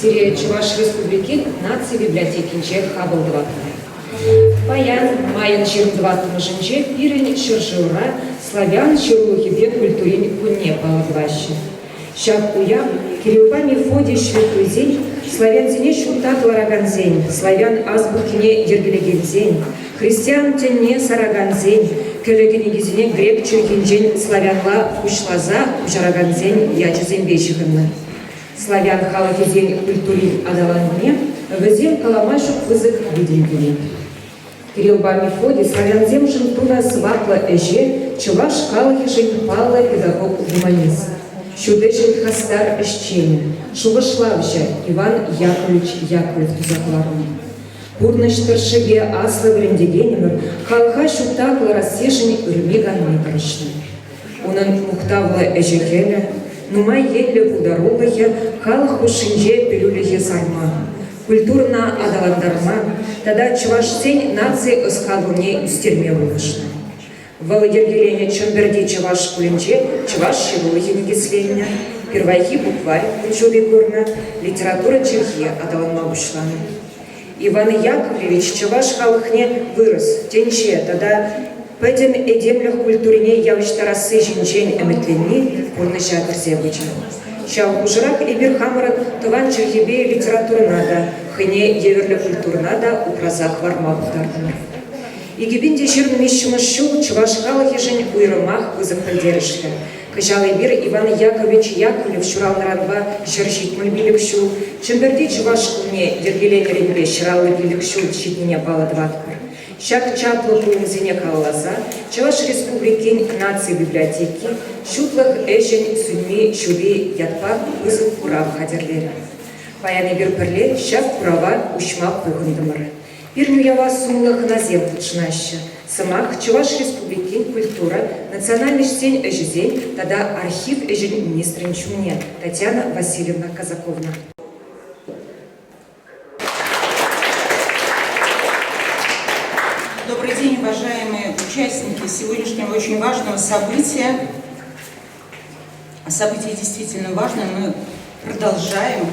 Сирия Чуваш Республики нации библиотеки Хабалдват. Паян Майян Чердватым Женче Пирень Шершеура славян Шерлухибе культурин Кунне Паладващи. Щак уям Кирилпами Фоди Шветузень славян зене Шутак Лараганзень, славян азбукине Ергелегензень, христиан тенне Сараганзень, Келегенегизине грек Чуркинжень, славянла Ушлаза Ужараганзень Ячезембещиханна. Славян халафизень культурин Адаланне, везем Каламашук вызык виденькини. Кирилбами Фоди славян земшин туна свапла эже, чуваш халахишень пала педагог гуманист. Щудешин хастар эщене, шувашлавща Иван Яковлевич Яковлев тузакларный. Пурныш тыршыге аслы врендегенемір, халха шутакла рассешень үрмеган мекарышны. Унын мухтавла эжекелі, нумай елле пударулыхе, халх ушинже пилюліхе сарма. Культурна адаландарма, тада чувашсень нации ысхалуне үстерме вылышны. Володергелене Чемберди Чаваш Кулинче, Чаваш Шилуихи Негисления, первайхи букварь Кучуби Горна, литература Чехия Адалан Мабушланы. Иван Яковлевич Чаваш Халахне вырос, тенче, тогда пэтен эдемлях культурине явщта расы жинчень эметлени, пурныша Терзебыча. Шал ужрак и Бирхамарат, тован Чехибе литература надо, хыне еверле культур надо, упразах варма бутардана. И гибинде жирным ищемащу Чуваш халахишень уйромах вызахальдерышля. Кыжалый бир Иван Яковлевич Яковлев шурал нарадва шерщит мульбиликшу, Чемберди Чуваш куне ергеленеренбе шралы биликшу щитнине паладваткар. Щак чаплы куинзине каллаза, Чуваш республикин нации библиотеки, шутлах эжень судьми шуби ятпа вызыв курав хадерлери. Паяны бир перле щак курава ушмак пухындымыры. Пирню я вас сумлах на землю чнаща. Самак Чуваш республикин культура, национальный штень эжезень, тогда архив эжень министрин Чумне, Татьяна Васильевна Казаковна. Добрый день, уважаемые участники сегодняшнего очень важного события. Событие действительно важное, мы продолжаем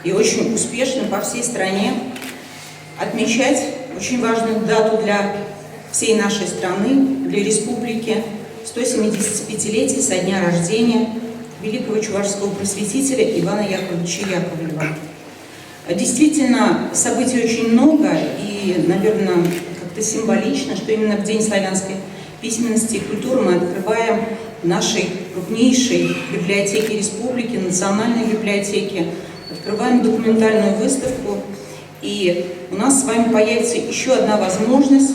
и очень успешно по всей стране отмечать очень важную дату для всей нашей страны, для республики, 175-летие со дня рождения великого чувашского просветителя Ивана Яковлевича Яковлева. Действительно, событий очень много, и, наверное, как-то символично, что именно в День славянской письменности и культуры мы открываем в нашей крупнейшей библиотеке республики, национальной библиотеке, открываем документальную выставку. И у нас с вами появится еще одна возможность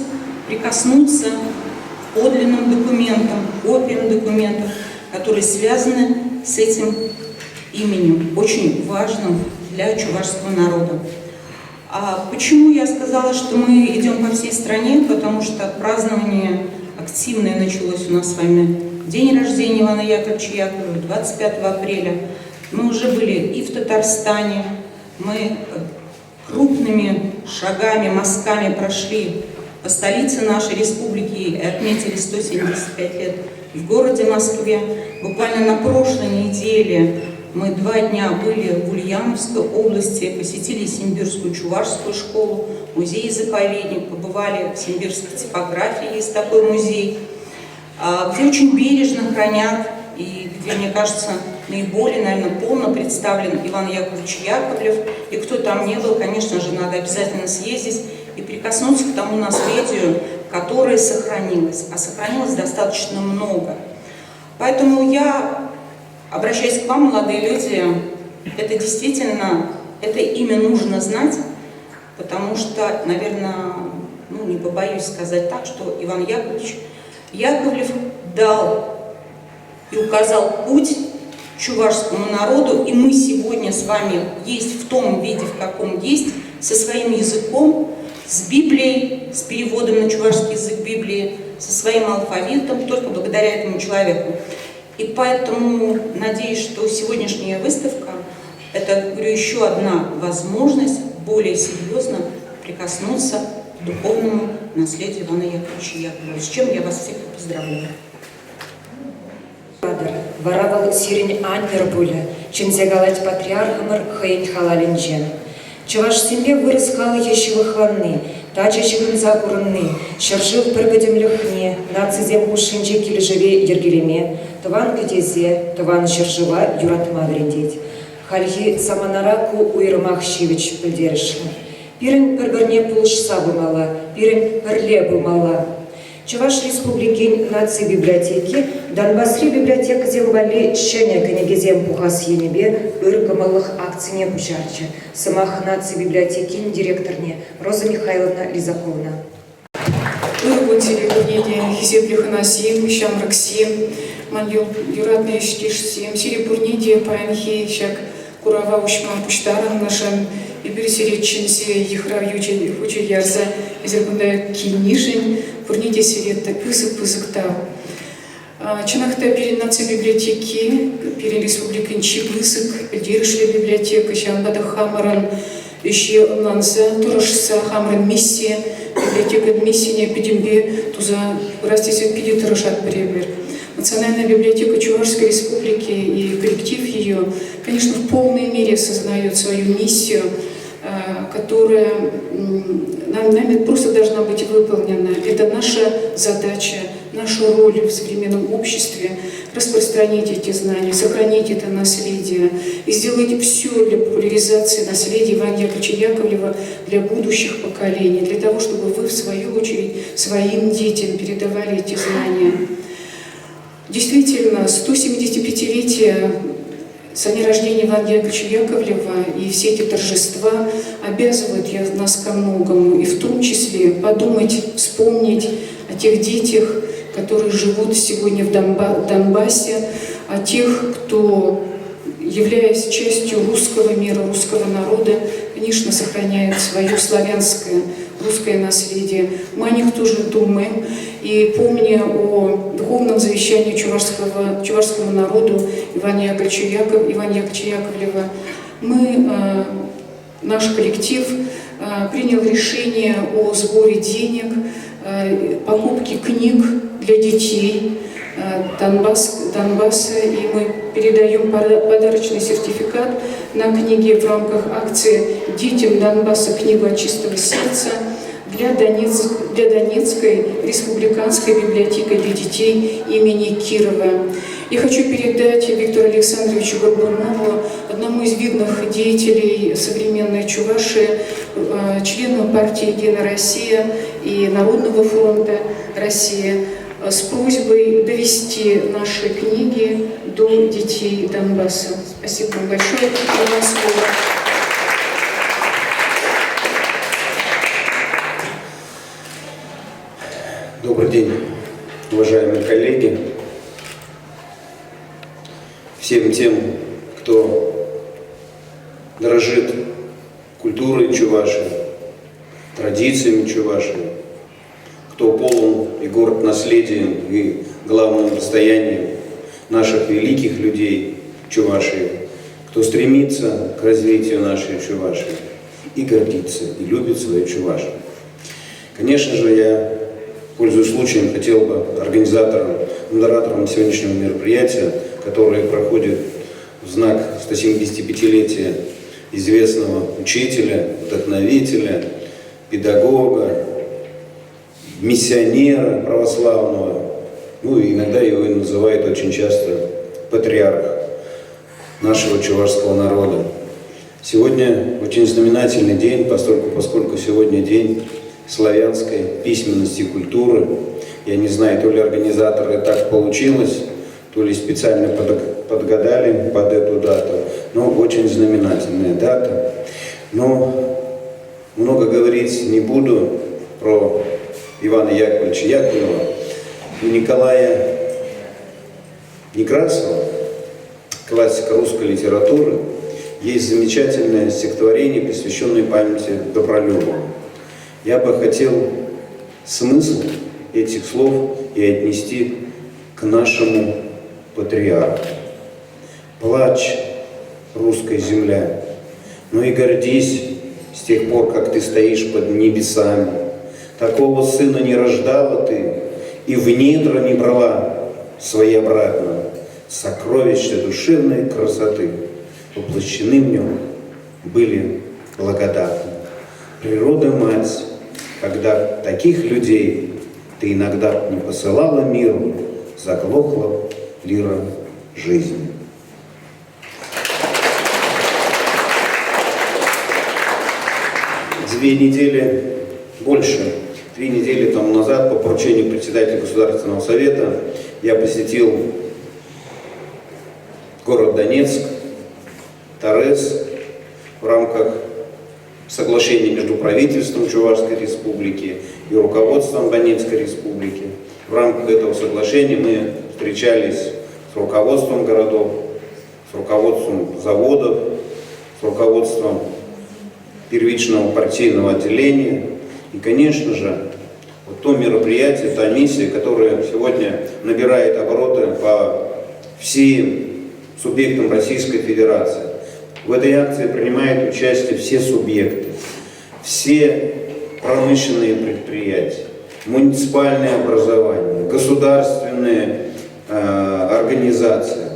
прикоснуться к подлинным документам, копиям документов, которые связаны с этим именем, очень важным для чувашского народа. А почему я сказала, что мы идем по всей стране? Потому что празднование активное началось у нас с вами в день рождения Ивана Яковлевича Яковлева, 25 апреля. Мы уже были и в Татарстане, мы крупными шагами, мазками прошли по столице нашей республики и отметили 175 лет в городе Москве. Буквально на прошлой неделе мы 2 дня были в Ульяновской области, посетили Симбирскую чувашскую школу, музей-заповедник, побывали в Симбирской типографии, есть такой музей, где очень бережно хранят и где, мне кажется, наиболее, наверное, полно представлен Иван Яковлевич Яковлев. И кто там не был, конечно же, надо обязательно съездить и прикоснуться к тому наследию, которое сохранилось. А сохранилось достаточно много. Поэтому я обращаюсь к вам, молодые люди, это действительно, это имя нужно знать, потому что, наверное, не побоюсь сказать так, что Иван Яковлевич Яковлев дал и указал путь чувашскому народу, и мы сегодня с вами есть в том виде, в каком есть, со своим языком, с Библией, с переводом на чувашский язык Библии, со своим алфавитом, только благодаря этому человеку. И поэтому надеюсь, что сегодняшняя выставка – это, говорю, еще одна возможность более серьезно прикоснуться к духовному наследию Ивана Яковлевича Яковлева, с чем я вас всех поздравляю. Варавал сирень аннер буля, чензегалать патриархамар хаин халалинчен. Чаваш семье вырос халы ещевых ванны, тача чехынза курынны, шаржил пыргадем лехне, нацизем ушинче килежеве ергелеме, тыван китезе, тыван шаржива юратма верендеть. Хальхи саманараку уйрмах щивич пыльдерышын. Пирен пырбырне пулш сабымала, пирен пырле бумала. Чуваш республикин нации библиотеки, Донбассри библиотека зембали щеня книгизем пухас енебе, ыркамалых акцине пучарча. Самах нации библиотекин директорне Роза Михайловна Лизаковна. Ыргунтили книги хизеплиханасим, щамраксим, маньюл юратные штишсим, сирипурниди паянхи, щак курава ушман пуштаран нашим, и пересереченси ехрав ючи ярза, изербунда кинишин, пурниди сирета пысык-пысыктау. Чанахта перед нацией библиотеки, перед республикой Чипысык, Диршли библиотека, Щамбада Хамаран, еще Нанза, Турашса Хамран миссия, библиотека миссия Педимбе, Туза, Растисет Педи Турашат Бревер. Национальная библиотека Чувашской республики и коллектив ее, конечно, в полной мере осознает свою миссию, которая нами просто должна быть выполнена. Это наша задача, наша роль в современном обществе — распространить эти знания, сохранить это наследие и сделать все для популяризации наследия Ивана Яковлевича Яковлева для будущих поколений, для того, чтобы вы, в свою очередь, своим детям передавали эти знания. Действительно, 175-летие со дня рождения Ивана Яковлевича Яковлева и все эти торжества обязывают нас ко многому, и в том числе подумать, вспомнить о тех детях, которые живут сегодня в Донбассе, о тех, кто, являясь частью русского мира, русского народа, конечно, сохраняет свое славянское, русское наследие. Мы о них тоже думаем, и помня о духовном завещании чувашскому народу Ивана Яковлевича Яковлева, наш коллектив принял решение о сборе денег, покупке книг для детей Донбасса, и мы передаем подарочный сертификат на книги в рамках акции «Детям Донбасса. Книга от чистого сердца» для Донецкой республиканской библиотеки для детей имени Кирова. Я хочу передать Виктору Александровичу Горбунову, одному из видных деятелей современной Чувашии, члену партии «Единая Россия» и Народного фронта «Россия», с просьбой довести наши книги до детей Донбасса. Спасибо вам большое. Добрый день, уважаемые коллеги. Всем тем, кто дорожит культурой Чувашии, традициями Чувашии, кто полон и горд наследием и главным достоянием наших великих людей Чувашии, кто стремится к развитию нашей Чувашии и гордится, и любит свою Чувашию. Конечно же, я, пользуясь случаем, хотел бы модераторам сегодняшнего мероприятия, которое проходит в знак 175-летия известного учителя, вдохновителя, педагога, миссионера православного, иногда его и называют очень часто патриарх нашего чувашского народа. Сегодня очень знаменательный день, поскольку сегодня день славянской письменности и культуры. Я не знаю, то ли организаторы так получилось, то ли специально подгадали под эту дату, но очень знаменательная дата. Но много говорить не буду про Ивана Яковлевича Яковлева. У Николая Некрасова, классика русской литературы, есть замечательное стихотворение, посвященное памяти Добролюбова. Я бы хотел смысл этих слов и отнести к нашему патриарху. Плачь, русская земля, но и гордись с тех пор, как ты стоишь под небесами. Такого сына не рождала ты, и в недра не брала свои обратно. сокровища душевной красоты воплощены в нем, были благодатны. Природа-мать, когда таких людей ты иногда не посылала миру, заглохла лира жизни. Три недели тому назад по поручению председателя Государственного совета я посетил город Донецк, Торез в рамках соглашения между правительством Чувашской республики и руководством Донецкой республики. В рамках этого соглашения мы встречались с руководством городов, с руководством заводов, с руководством первичного партийного отделения. И, конечно же, вот то мероприятие, та миссия, которая сегодня набирает обороты по всем субъектам Российской Федерации. В этой акции принимают участие все субъекты, все промышленные предприятия, муниципальное образование, государственные организации.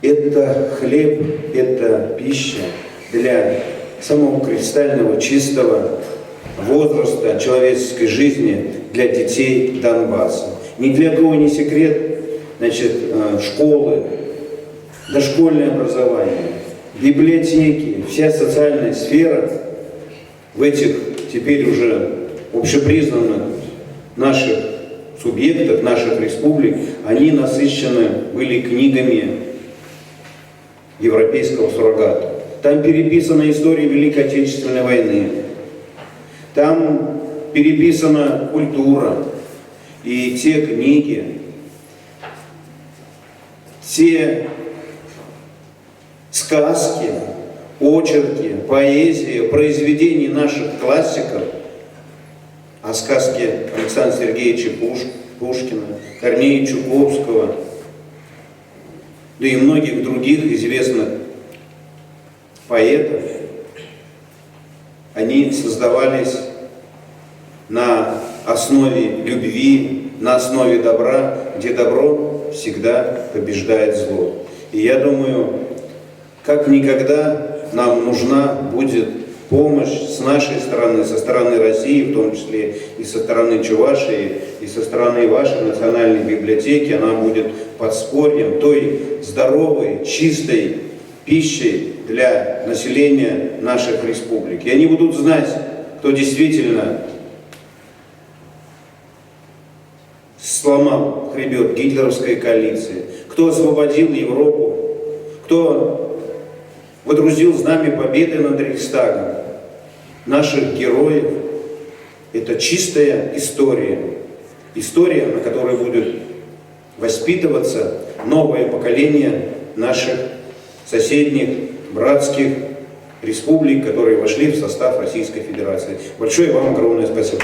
Это хлеб, это пища для самого кристального, чистого возраста человеческой жизни для детей Донбасса. Ни для кого не секрет, значит, школы, дошкольное образование, библиотеки, вся социальная сфера в этих теперь уже общепризнанных наших субъектах, наших республик, они насыщены были книгами европейского суррогата. Там переписана история Великой Отечественной войны, там переписана культура и те книги, те сказки, очерки, поэзия, произведения наших классиков, а сказки Александра Сергеевича Пушкина, Корнея Чуковского, да и многих других известных поэтов, они создавались на основе любви, на основе добра, где добро всегда побеждает зло. И я думаю, как никогда нам нужна будет помощь с нашей стороны, со стороны России, в том числе и со стороны Чувашии, и со стороны вашей национальной библиотеки. Она будет подспорьем той здоровой, чистой пищей для населения наших республик. И они будут знать, кто действительно сломал хребет гитлеровской коалиции, кто освободил Европу, кто водрузил знамя победы над Рейхстагом. Наших героев – это чистая история. История, на которой будет воспитываться новое поколение наших соседних братских республик, которые вошли в состав Российской Федерации. Большое вам огромное спасибо.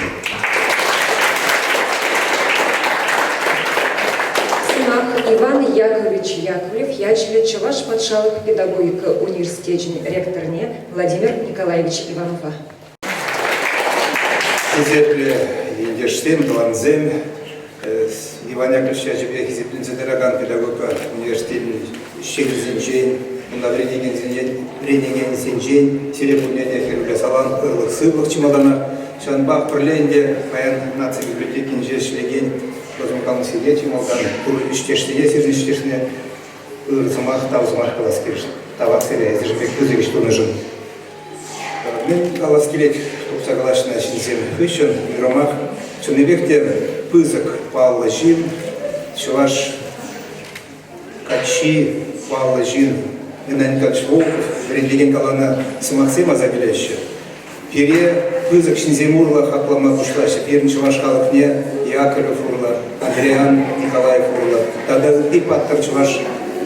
Иван Яковлевич Яковлев, Ячеле, Чуваш, Подшалых, педагогика, университет, ректор НЕ, Владимир Николаевич Иванова. Sizlerle Ендерштейн, Гланзем, Иван Яковлевич Яковлев, Зедераган, педагога, университет, Щелезенчейн, Ренеген Сенчейн, Серебряная Херуля Салан, Сыблых Чемодана, Шанбах, Прленде, Паян, Нации библиотеки, Нжешлеген, Розмикалн Сидеть, Молган, Курыштешне, Сирнштешне, Урцамах, Таузмах, Каласкирш, Таваксерия, Зажбек, Кузевич, Тунажин. Мен Каласкирек, Соглашенная Шинзем Хыщен, Громах, Чунебекте, Пызок, Павла Жин, Чуваш, Качи, Павла Жин, Инанькач Волков, Рендеген Калана Сумаксима Забеляща, Пере, Пызок, Шинземурла, Хаплама Бушлаща, Перн Чуваш Халакне, Яковлев Урла, Андриан Николаев Урла, тогда и Паттер Чуваш,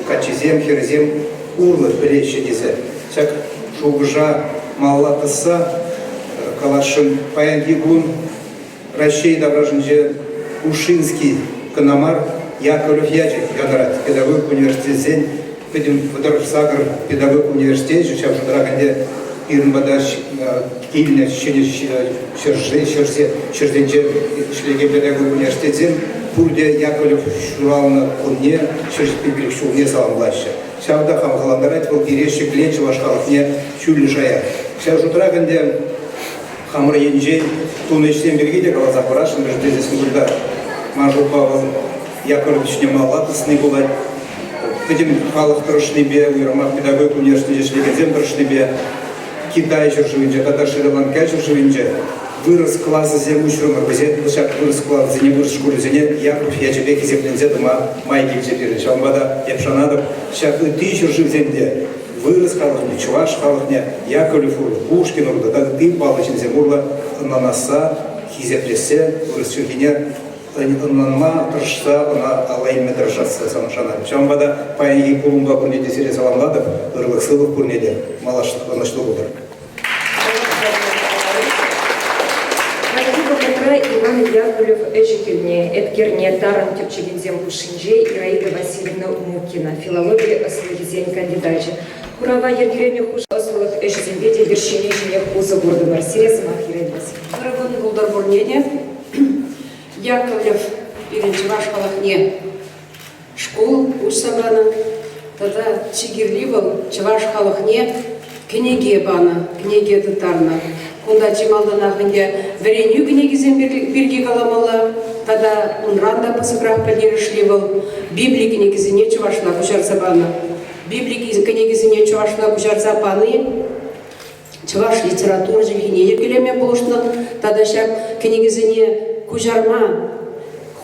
Качизем, Херзем, Урла, Белеща Дизе, всяк Шугжа, Маллатыса, Калашин, Паян Ягун, Ращей Доброжинже, Ушинский, Канамар, Яковлев Ячик, Янрат, педагог университет Зень, Педим Федоров Сагр, педагог университет, сейчас уже Драгонде, Ирнбадаш, Кильня, Черденче, Шлеге педагог университет Зень, пурде Яковлев Шурална кунне шершпи бирик шулне саламлаще. Шавда хам халандарать был перещик лечи вашхалыхне чули жая. Шав жутрагенде хамыр енжей тунечтен бергеде каласа парашын междезесін гүлда мажупа Яковлевичне малатысны булать. Этим халық тұрышны бе, уйрамақ педагог университете шлегензем тұрышны бе, Китай жүршівінже, Татар Шри-Ланка жүршівінже, вырос классы зем учрумар, вырос классы не вырос школы зене, Яков ячебеки землензе дома майки зепирин, шалмбада епшанадов, шак ты жүршів земде, вырос халықне, чуваш халықне, Яковлев урла, Пушкин урла, да ты балычын зем урла, на наса, хизеплесе, вырос шергене, Нанма тұрышса, она алайынме тұрышасы санышана. Шамбада паяги кулумба күрнеде сере саламладып, ұрлық сылық күрнеде малашлы бұлдар. Иван Яковлев Эжикельне, Эдгерне, Таран Тюпчегензем Пушинже, Ираида Васильевна Мукина, филология Аслыгизень кандидатча. Курава Ергереме Хуш Аслых Эжизембеде, Вершине Женех Уза Бурда Марсирес, Махирен Васильевна. Рыбын Булдар Бурнеде, Яковлев Иринчеваш Халахне школ Усабана, тогда Чигирливал Чеваш Халахне книги бана, книги татарна. Кунда Чималдана Ханде Вереню книги Зембирги Каламала, тогда Унранда Пасыграх Падиришливал, Библии книги Зине Чевашна Кучар Сабана, Библии книги Зине Чевашна Кучар Сабаны, Чеваш литература Жильгине Ергелеме Полшна, тогда щак книги Зине Кужарма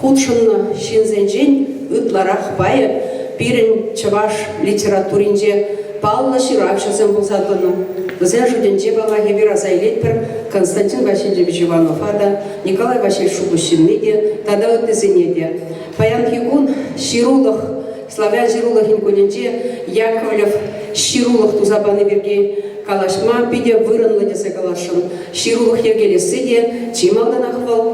худшынны шинзенжен ытларах бая пирен чаваш литературинже Павла Ширавшасен болсадыны. Бізден жүденже бала хебера зайлетпір Константин Васильевич Иванов ада, Николай Васильевич Шубущинны де, тада өттізіне де. Паян хигун ширулық, славян ширулық инкуненже Яковлев ширулық тузабаны берге калашма пиде вырынлы десе калашын. Ширулық ергелесі де чималдан ахвал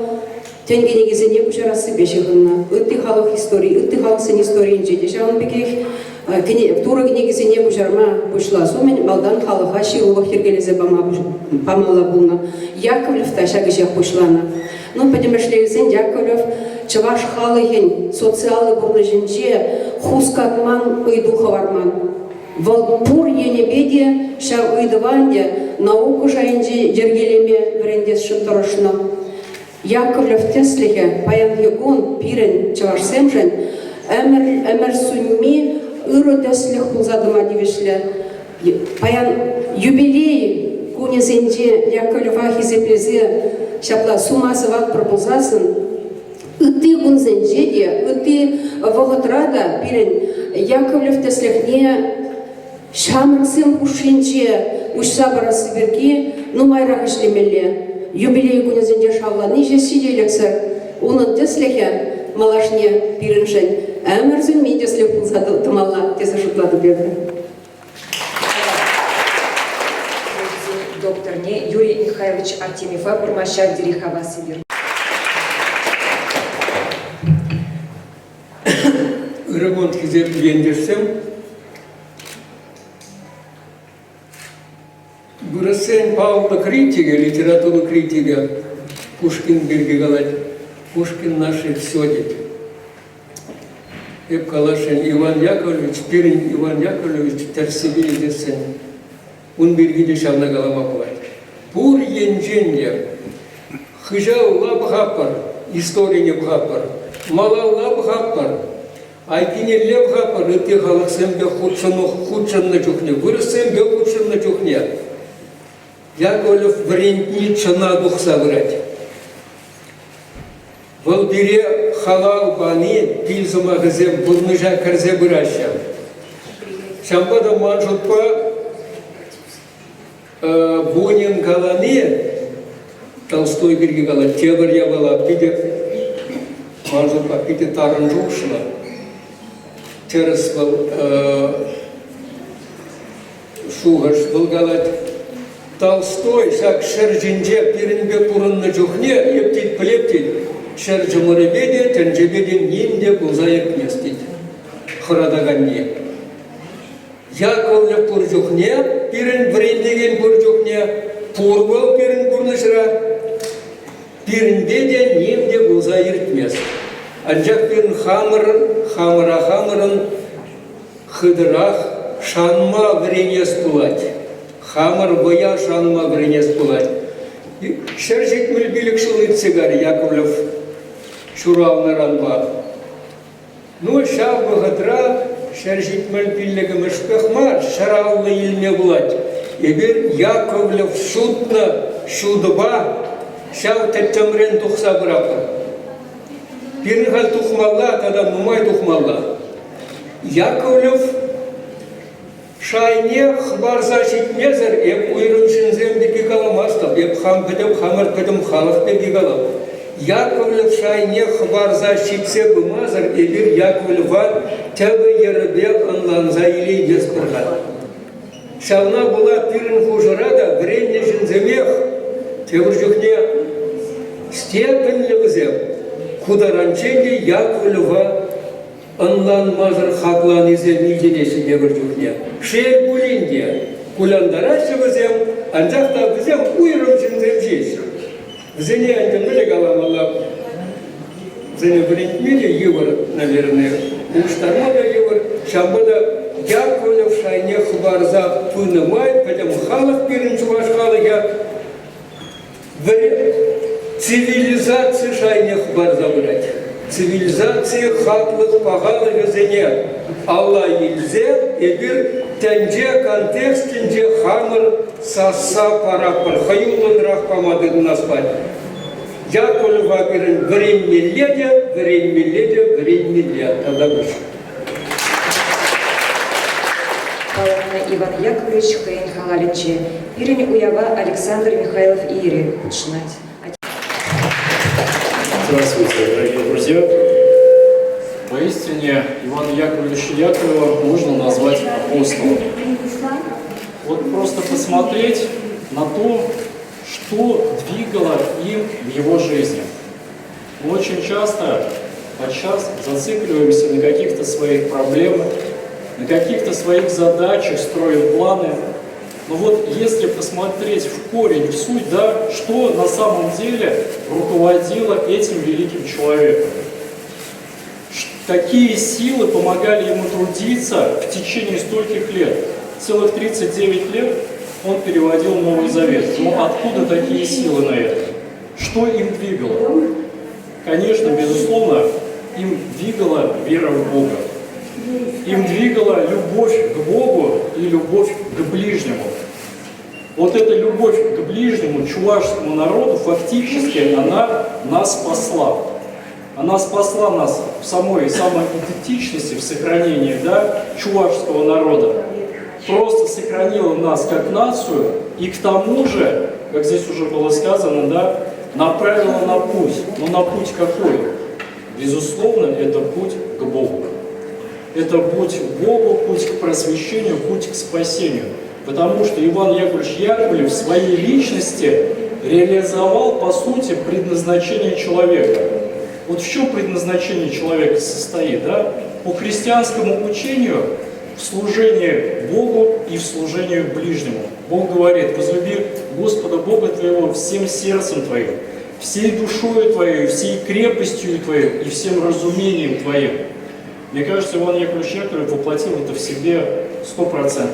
Тенге негізіне күшарасы бешіғынна. Үтті халық истории, үтті халық сен историян жеде. Шағын бекех туры негізіне күшарма күшла. Сомен балдан халыға ширулық ергелезе памала бұлна. Яковлев та шағышақ күшлана. Ну, подемешлевізен Яковлев чаваш халығын социалы бұрны жінже хускатман ұйду хаварман. Валпур енебеде шақ ұйдыванде науку жайынже жергелеме бірендес шынтырышына. Яковлев теслихе паян егон пирен чавашсемжен әмір сүнми ұры теслих бұлзадыма девешле. Паян юбилей кунезенде Яковлева хизеплезе шапла сумасы ват пробулзасын. Үтті күнзенде де, үтті вағытрада пирен Яковлев теслихне шамырсым пушинче ұшса барасы берге нумайрақ ішлемелі. Юбилей күнезінде шавланы жесі дейліксір. Оның теслихе малашне пиріншен. Әмірзін мен теслих бұлсады тұмалла тесі жұтлады берді. Доктор не Юрий Михайлович Артемьева, Бурмащак Дерихова Сибирь. Ремонт хизеп ендерсем, Бурасен Павла критика, литературу критика, Пушкин Бергигалать, Пушкин наши всёдит. Калашин Иван Яковлевич, Пирин Иван Яковлевич, Терсибили десен, он бергиде шавна галама плать. Пур енженья, хыжал лаб хаппар, история не бхаппар, мала лаб хаппар, айкине леб хаппар, и ты халаксем бе худшан на чухне, вырасем бе худшан на чухне. Яковлев варентни чана дух собрать. В Албире халал бани пильзума газем бурныжа карзе быраща. Шамбада манжутпа Бунин галане Толстой берги гала тебр я была пиде манжутпа пиде таранжушла. Терес был шугаш был галать. Толстой, как шерджинже, пиринбе пурын на чухне, ептит плептит, шерджимуребеде, тенджебеде нимде бузаек местить. Храдаганне. Яковлев пуржухне, пирин брендеген пуржухне, пурвал пирин пурнышра, пиринбеде нимде бузаек мест. Анжақ пен хамырын хыдырақ шанма вренес пулать. Хамыр боя шанма вренес пулать. Шәржет мүлбілік шылы цигар Яковлев шуралны ранба. Ну, шау бұғытра шәржет мүлбілігі мүшпіқмар шаралны елме булать. Ебір Яковлев шутна шудыба шау тәттемрен тұқса бұрапы. Пирнхал тухмалла, тогда нумай тухмалла. Яковлев шайне хбар защит мезер, еп уйрым шинзем беги галамастав, еп хам бедем хамар бедем халах беги галам. Яковлев шайне хбар защитсе бумазер, ебир Яковлева тебе ербе анланза или деспыргат. Шавна была пирн хужарада, вренне шинземех, тебржухне степен левзем. Кударанченде Яковлева анлан мазар хаклан изем илденеші дебір жүхне. Шел булинде, куландарашы бізем, анжақта бізем уйрым жынзем жеш. Бізене антемілі галамалап, бізене білінтмелі евір, наверное, уштармада евір, шамбада Яковлев шайне хбарза пынымай, пәдем халық берін чуваш халыға, цивилизация шайнех бар забрать. Цивилизация хатлых пагалых зене. Алла елзе, ебір тәнже контекстінде хамыр саса парапыр. Хаюлын рахпамады наспать. Яковлева берін врен-меледе. Тогда выше. Иван Яковлевич Хейн Халаличе. Пирень уява Александр Михайлов Ири. Начинать. Здравствуйте, дорогие друзья! Поистине Ивана Яковлевича Яковлева можно назвать апостолом. Вот просто посмотреть на то, что двигало им в его жизни. Мы очень часто, подчас зацикливаемся на каких-то своих проблемах, на каких-то своих задачах, строим планы. Но вот если посмотреть в корень, в суть, да, что на самом деле руководило этим великим человеком, какие силы помогали ему трудиться в течение стольких лет, целых 39 лет он переводил Новый Завет. Но откуда такие силы на это? Что им двигало? Конечно, безусловно, им двигала вера в Бога. Им двигала любовь к Богу и любовь к ближнему. Вот эта любовь к ближнему, чувашскому народу, фактически она нас спасла. Она спасла нас в самой идентичности, в сохранении, да, чувашского народа. Просто сохранила нас как нацию и к тому же, как здесь уже было сказано, да, направила на путь. Но на путь какой? Безусловно, это путь к Богу. Это путь к Богу, путь к просвещению, путь к спасению. Потому что Иван Яковлевич Яковлев в своей личности реализовал, по сути, предназначение человека. Вот в чем предназначение человека состоит, да? По христианскому учению в служении Богу и в служении ближнему. Бог говорит: возлюби Господа Бога твоего всем сердцем твоим, всей душою твоей, всей крепостью твоей и всем разумением твоим. Мне кажется, Иван Яковлевич Яковлев воплотил это в себе 100%.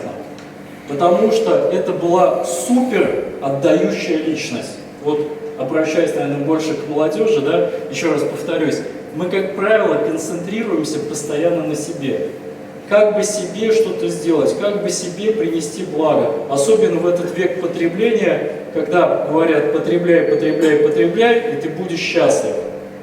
Потому что это была супер отдающая личность. Вот, обращаясь, наверное, больше к молодежи, да, еще раз повторюсь, мы, как правило, концентрируемся постоянно на себе. Как бы себе что-то сделать, как бы себе принести благо. Особенно в этот век потребления, когда говорят: потребляй, потребляй, потребляй, и ты будешь счастлив.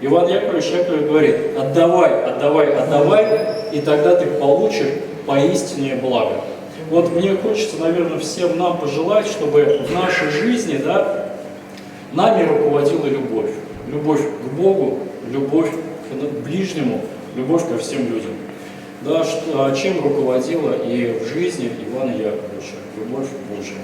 Иван Яковлевич Яковлев говорит: отдавай, отдавай, отдавай, и тогда ты получишь поистине благо. Вот мне хочется, наверное, всем нам пожелать, чтобы в нашей жизни, да, нами руководила любовь. Любовь к Богу, любовь к ближнему, любовь ко всем людям. Да, чем руководила и в жизни Ивана Яковлевича. Любовь Божия.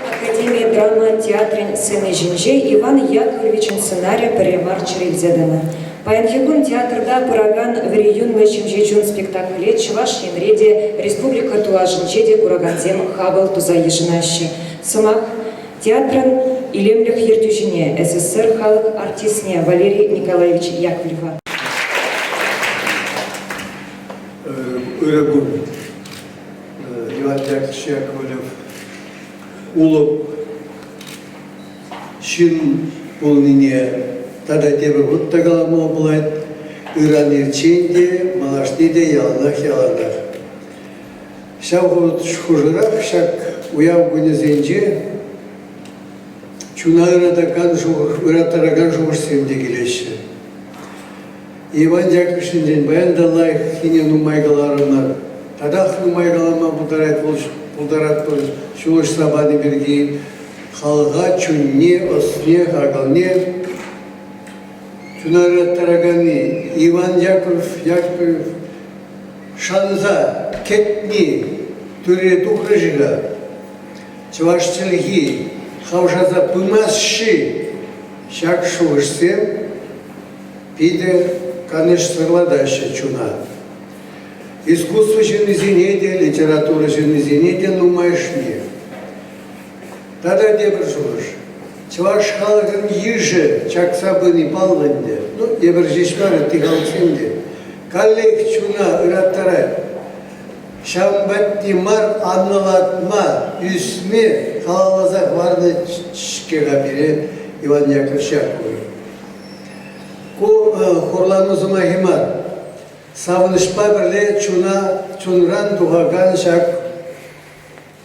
Академия драма театрын сыны жинже Иван Яковлевич сценария перевар черевзедана. Паянхигун театрда пыраган вриюн лечимже жун спектакле Чуваш Енреде Республика Тулажинчеде Кураганзем Хабал Тузаишинащи. Сымак театрын илемлех ертюшине СССР халық артистіне Валерий Николаевич Яковлева. Өрегун Иван Яковлевич Яковлев улып шин полнине тада тебе вот тагалама булайт Иран ирченде малашниде яланах. Шавгут шхужырах шак уяв гунезенже чуна ыратараган жугурсем дегелеші. Иван Яковлевич ден баяндалай хине нумайгаларына тадах нумайгалама бұлдарат бұл шулыш сабаны берген халға чунне, осне, хагалне чунары тараганы Иван Яковлев шанза кетни түре тухрыжыға чывашчылги хавшаза пымасши шак шулышсем пиде каныш сырладаще чуна. Искусство женезинеде, литература женезинеде нумайшне. Тада дебір жулыш. Чываш халығын ежі чаксабыны балланде, дебір жешмары тигалсенде. Каллех чуна ыраттарай. Шамбатти мар анналатма үсме халалазақ варны чкеға бере Иван Яковлевич Яковлев. Хурлану зумахимар. Савнышпа бірле чунран туғаган шак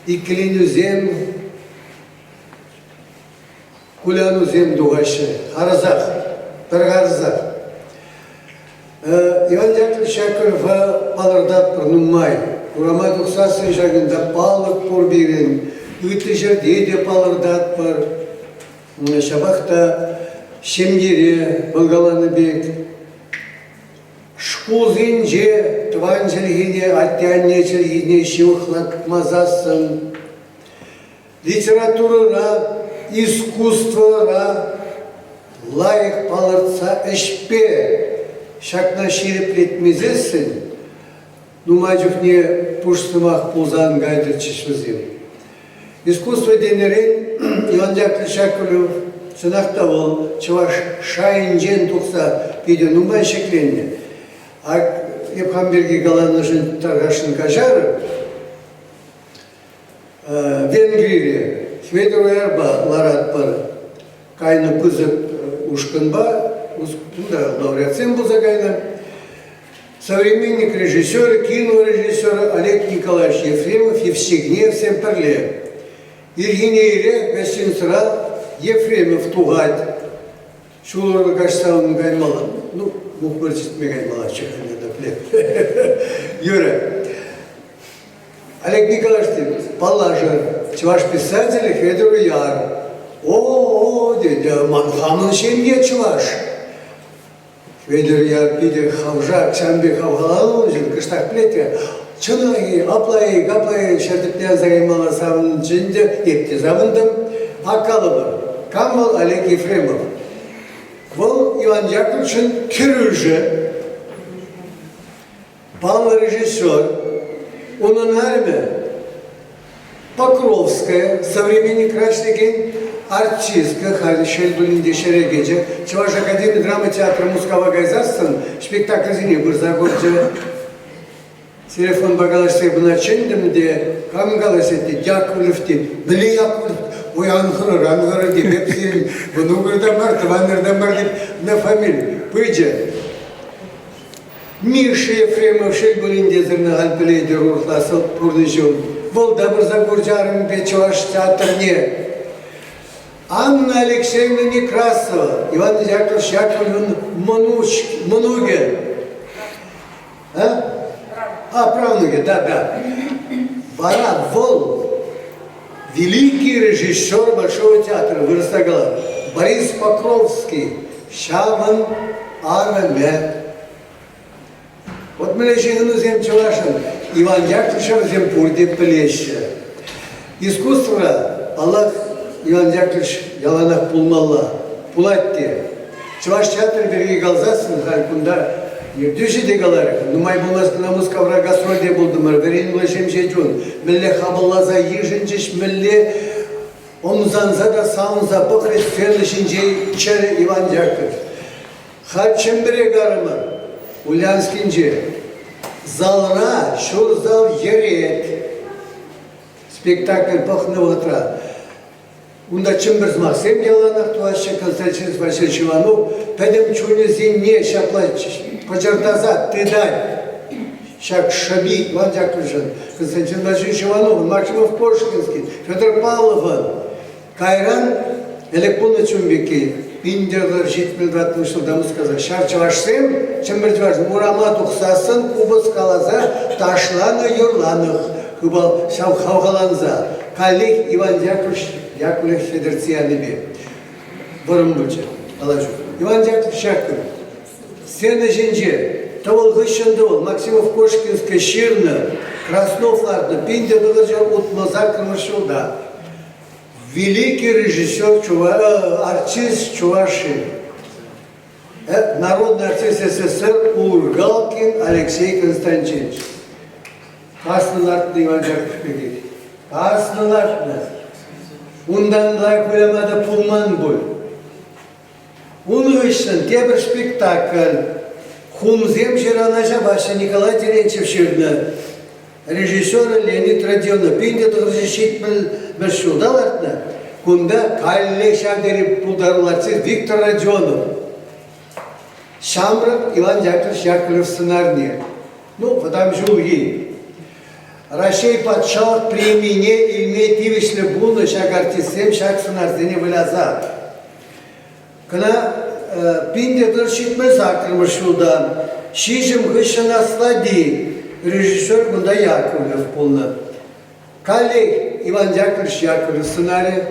икіліну зем, куляну зем дуғашы. Харазақ, бір ғарызақ. Иван Яковлевич Яковлев палырдап бір нумай. Урама тұқсасын жағында палық пұр берін. Үті жерде де палырдап бір. Шабақта Шемдере, Болгаланы бек, шкулзинже, тванчелгине, аттяннечелгине, шивхлат мазасын. Литературара, искусствора, лайық палыртса ішпе, шакна шереплетмезесін, нумайжухне пуштымақ пулзан гайдыр чешвізем. Искусство денерен Иван Яковлевич Яковлев сынақта ол чываш шайынжен тұқса пейде нумай шекленне. Епхамберге галанышын тарғашын кажары Венгрия Хведеру әрба ларат бар кайны пызык ушкын ба, лауреатсен бұлза кайны. Современник режиссера, кинорежиссера Олег Николаевич Ефремов Евсегне всем перле. Иргинейре гостинцера Ефремов туғад. Шулорға кашсауын гаймала. Мұқбірчітме гаймала чеканды да плек. Юра. Олег Николаевич Палажа, чуваш писатель Федору Яр. О, дедя, манхамын шемге чуваш. Федор Яр пиде хавжа, кшамбе хавгалалын, жын кыштақ плетке. Чынайы, аплайы, гаплайы, шәрдіптен зағаймала савын жынды, епте завындым, акалы бар. Камал Олег Ефремов. Бұл Иван Яковлевич'in кірүжі, бал режиссер, onun әрмі Покровская, современник Раштеген, артистка, Халишель Дулинде Шерегеджа, Чуваш Академия драма театра Мускава Гайзарстан, спектакль зіне бір загорджа. Телефон бағалашты бұна чендімде, қамғалашты, Яковлевті, білі Яковлев, ой, аңғыры, деп, епсерін, бұны ғырдан бар, тыванырдан бар, деп, на фамилия. Пыджа. Миша Ефремов Шельбулинде зірні ғалпілейді рухласыл пұрды жол. Бұл дабыр загорджарым бе Чуваш театрне. Анна Алексеевна Некрасова, Иван Яковлевич Яковлев Мнуге. Правнуге, да. Бара Вол, великий режиссер Большого театра Выростагала, Борис Покровский, Шаман Арвеме. Вот мы лечим зем Чувашин, Иван Яковлевич зем Пурде Плеща. Искусство Аллах Иван Яковлевич яланах пулмалла, пулатте. Чуваш театр берги галзасын, халькунда, Юрдюши дегалар, нумай булмаскы намускавра гастрольде булдымыр, верен лешем жечун, милле хабыллаза ежінчеш, милле Omzanza da sağınza bakır seni şimdi içeri Ivan Yakır. Харчембере гарма, Ульянскинже, залра, шур зал ерет. Спектакль пахнул утра. Унда чемберз Максим Яланах, Туаще Константин Васильевич Иванов, пойдем чуни зимне, шаплач, почертаза, ты дай. Шак Шаби, Иван Яковлевич, Константин Васильевич Иванов, Максимов Поршкинский, Федор Павлов, Кайран, Элекпуна Чумбеки, Пиндерлер жетмелдатны шылдамыз каза. Шарчывашсем, чембердваш, Мурамат ухсасын, кубыз калаза, ташланы юрланых, хыбал шавхавгаланза. Коллег Иван Яковлев Федерцияныбе. Бұрым бұлчы, алажу. Иван Яковлев Шаков, сені женже, тавал ғышынды ол, Максимов Кошкинский ширны, Краснов ларды, Пиндерлер утмаза кымышылда. Великий режиссер, артист Чувашии, народный артист СССР Ургалкин Алексей Константинович. Касныйларды Иван Яковлевич. Касныйларды. Ундан лайк білемеді пулман бұл. Оның үшін тебір спектакль Хумзем Жиранаша Баша Николай Терентьев ширны. Режиссер Леонид Родионов. Пинде разрешить Бешудалартна, кунда Калле Шагдери Пударуларцы Виктор Родионов. Шамрак Иван Яковлевич Яковлев сценарне. Ну, потому что уги. Рашей подшал премине Ильмей Тивишле Буна, шаг артистем, шаг сценарзене выляза. Кна пинде дыршит мы закрымышудан. Шижем гышана слади. Режиссер кунда Яковлев полна. Коллег Иван Яковлевич Яковлев, сценарий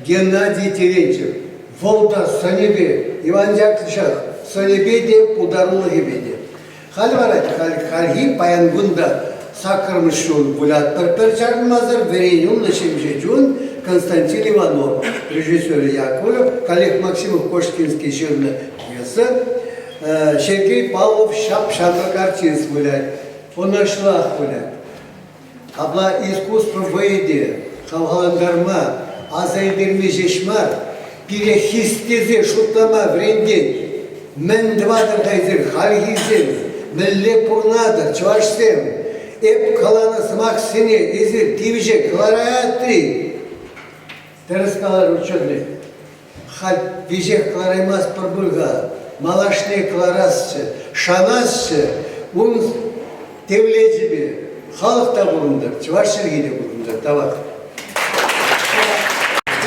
Геннадий Терентьев. Волда Санебе, Иван Яковлевич Санебеде, ударнула Гебеде. Хальварат, Хальги, Паянгунда, Сакармышун, Булят Перчарн Мазар, Веренюн, Лачемжеджун, Константин Иванов, режиссер Яковлев, коллег Максимов Кошкинский, жирный пьеса, Сергей Павлов, Шамрак артист, Булят. Он нашла, Булят. Абла искусство в еде, хавгаландарма, азайдерме жешмар, перехистезе шутлама вренден, мен двадыр гайзер халгизем, мелле пурнадыр чувашсем, эп каланас максине изер тивже клараятри. Терескалар ученый, халь виже клараймас парбульга, малашне кларасчы, шанасчы, ун тевлечебе. Халықта бұрындар, Чувашшерге де бұрындар, табақ.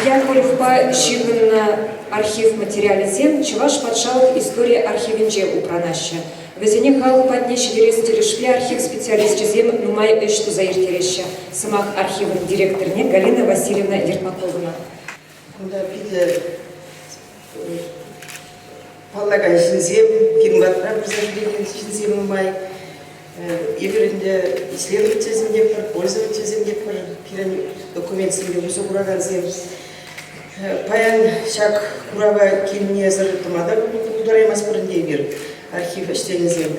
Яковлев по шигынна архив материализем, Чуваш подшалық история архивинже упранаща. Везене халық падне шедерес терешле архив специалистизем нумай эшту заиртереща. Самах архивын директорне Галина Васильевна Ермаковна. Куда пиде паллаган шинзем, кирматра призаждение шинзем нумай. Егерінде исследователь землепар, пользователь землепар, пирани документ земле уже кураган зем. Паян шак курава кимне зарытымада удараймас бірінде бер архив іштені зем.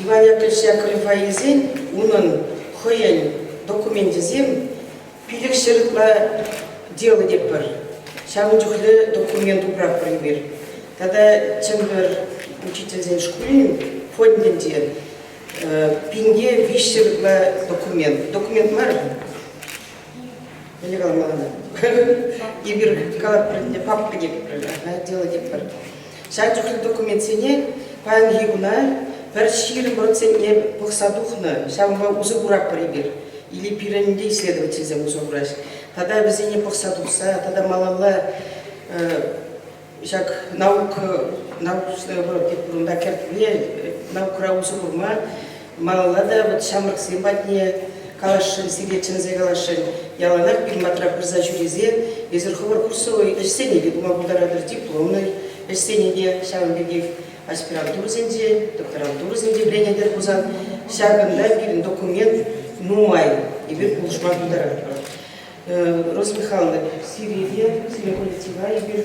Иван Яковлевич Яковлев айызен, унын хойен документе зем, пилік шырытла дело депар. Шағын жүхлі документ управ бірібер. Тада чымбір учитель зен школин, фонденде пинге вишерла документ. Документ мар? Или галамалана? Ибир калапрынде папка деп дело деп бар. Шайтухлы документ сене паян егуна бір ширым процентне пықсадухны шамға uzы бурак парибир. Или пиранде исследователь за uzы бураш. Тогда безене пықсадухса, тогда малала шак наука научная вроде бурунда кертве наука uzы бурма малалада вот шамрак симпатне калашын сиречен зегалашын яланак бирматра приза жюризе изерховар курсовой эшсенеге думабударадыр дипломный эшсенеге шагындеге аспирантура зенде докторантура зенде бренедер бузан шагында бирин документ нумай и бир булышма бударадыр. Роза Михайловна Сирия коллектива и бир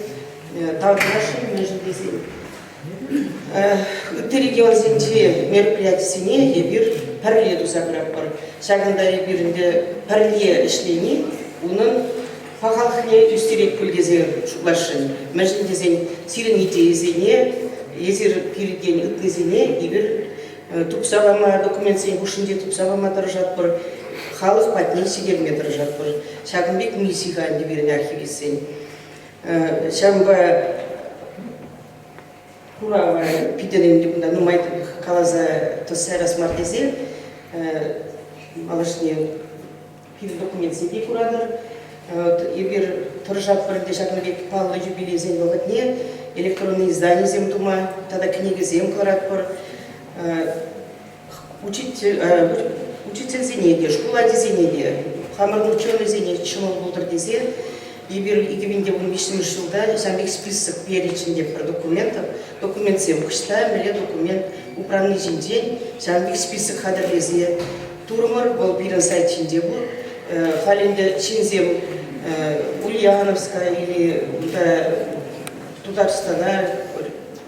талдашын междезен. Ты регион зенде мероприятие и бир парле дузаграк бар. Шагында биринде парле ишлени, унын Пахалхне үстерек пөлдезе шулашын. Мәжін дезен сирен итезене, езір пирген үттезене, ебір тупсавама документсен бушынде тупсавама дыржат бір, халық патнен сигерме дыржат бір. Шағынбек мисиға әнде берін архивесен. Шағынба Курава пиденем дебунда нумайт калаза тосерас мартезе малышне пир документ сиди курадыр. Ебер торжат бірінде Шағынбек Павлы юбилей зен вағытне электронный издание зем тума, тогда книги зем кларат пор. Учитель зенеде, школа зенеде, хамырның ученый зенеде, чымыл болдыр дезе. Ебер игивенде 15 жылда самих список переченде про документов, документ зем кышта, меле документ управный день, самих список хадарлезе. Турмар был бирен сайтинде был, халенде чинзем Ульяновская или Татарстана,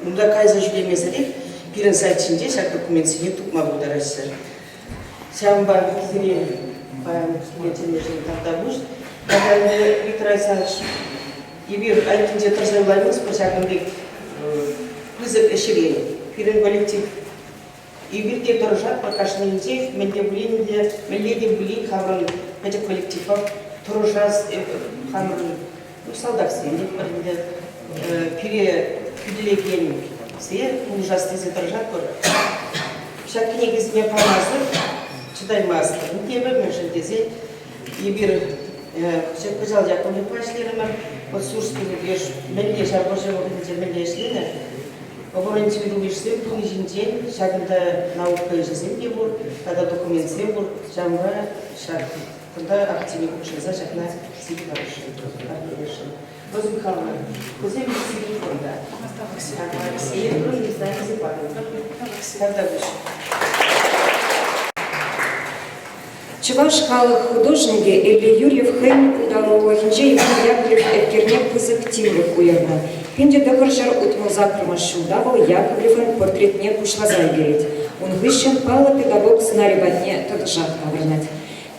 туда кайза жюлемезелек, бирен сайтинде, сак документ сене тукма бударасы. Сямба кизене паян килетенежен тартабуш, когда Виктор Александрович ебир айтинде торжайлаймыз, Шағынбек кызык эшерен, бирен коллектив. Ибирде торжат прокашненде, менде булин хаврын эти коллективов торжас хаврын солдатсен деп бірінде перепределеген все ужас дезе торжат бар. Шак книгизме памазы читаймазды. Небе меншін дезе ибир шак пожал Яковлев пашлерімір от Сурский рубеж менде шарбожы вағыдеде менде ешлені. Оборонительный университет был день, шагында наука жизнь не был, когда документ не был, шагында шаг, когда активно учился, шагна сидит дальше, архивешен. Возле Михайловна, куда вы сидите тогда? Алексей, тоже не знаю, где папа. Когда выше? Чуваш халық художники или Юрьев Хэн удалого хинжей Иван Яковлев эпкернек позактивлек уерна. Пинде дохаржар утмузак промашудавал Яковлевен портретне кушлазай берет. Он выщен пала педагог снарибатне татжак навернать.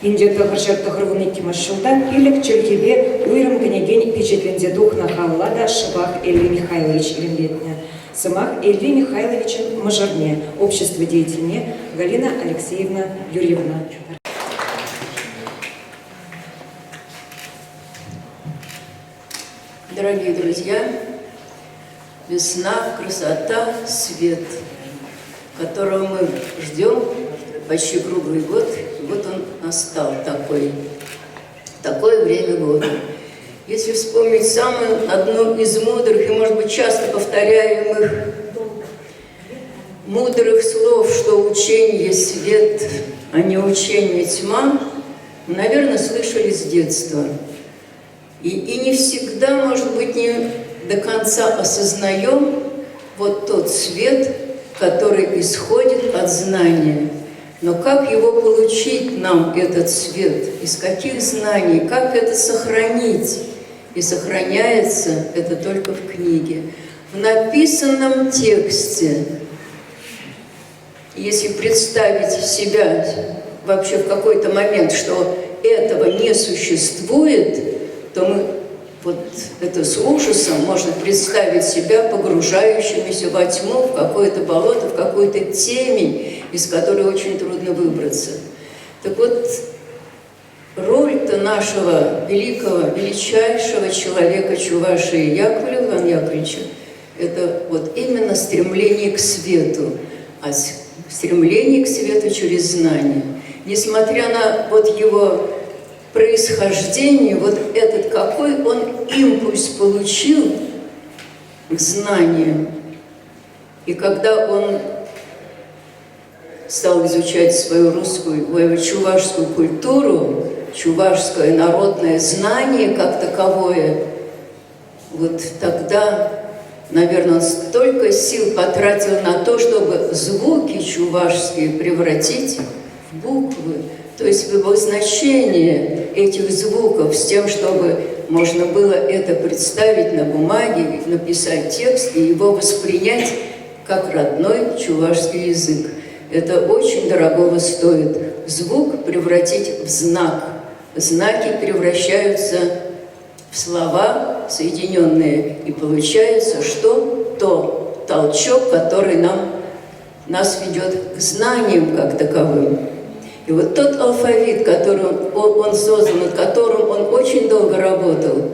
Пинде дохаржар тохарвуники машудан илек чертеве уйрам гнегень печетленде дух на халлада Шыбах Элли Михайлович Ремлетня. Сымах Элли Михайловичен мажорне, общество деятельне Галина Алексеевна Юрьевна. Дорогие друзья, весна, красота, свет, которого мы ждем почти круглый год, и вот он настал такое время года. Если вспомнить одну из мудрых и, может быть, часто повторяемых мудрых слов, что учение свет, а не учение тьма, мы, наверное, слышали с детства. И не всегда, может быть, не до конца осознаем вот тот свет, который исходит от знания. Но как его получить нам, этот свет? Из каких знаний? Как это сохранить? И сохраняется это только в книге. В написанном тексте, если представить себя вообще в какой-то момент, что этого не существует, то мы вот это с ужасом можно представить себя погружающимися во тьму, в какое-то болото, в какую-то темень, из которой очень трудно выбраться. Так вот, роль-то нашего величайшего человека Чувашии Яковлева Ивана Яковлевича – это вот именно стремление к свету, а стремление к свету через знание. Несмотря на вот его происхождение, вот этот какой он импульс получил к знаниям. И когда он стал изучать свою чувашскую культуру, чувашское народное знание как таковое, вот тогда, наверное, он столько сил потратил на то, чтобы звуки чувашские превратить в буквы, то есть в обозначение этих звуков с тем, чтобы можно было это представить на бумаге, написать текст и его воспринять как родной чувашский язык. Это очень дорогого стоит. Звук превратить в знак. Знаки превращаются в слова соединенные, и получается, что то толчок, который нас ведет к знаниям как таковым. И вот тот алфавит, который он создан, над которым он очень долго работал,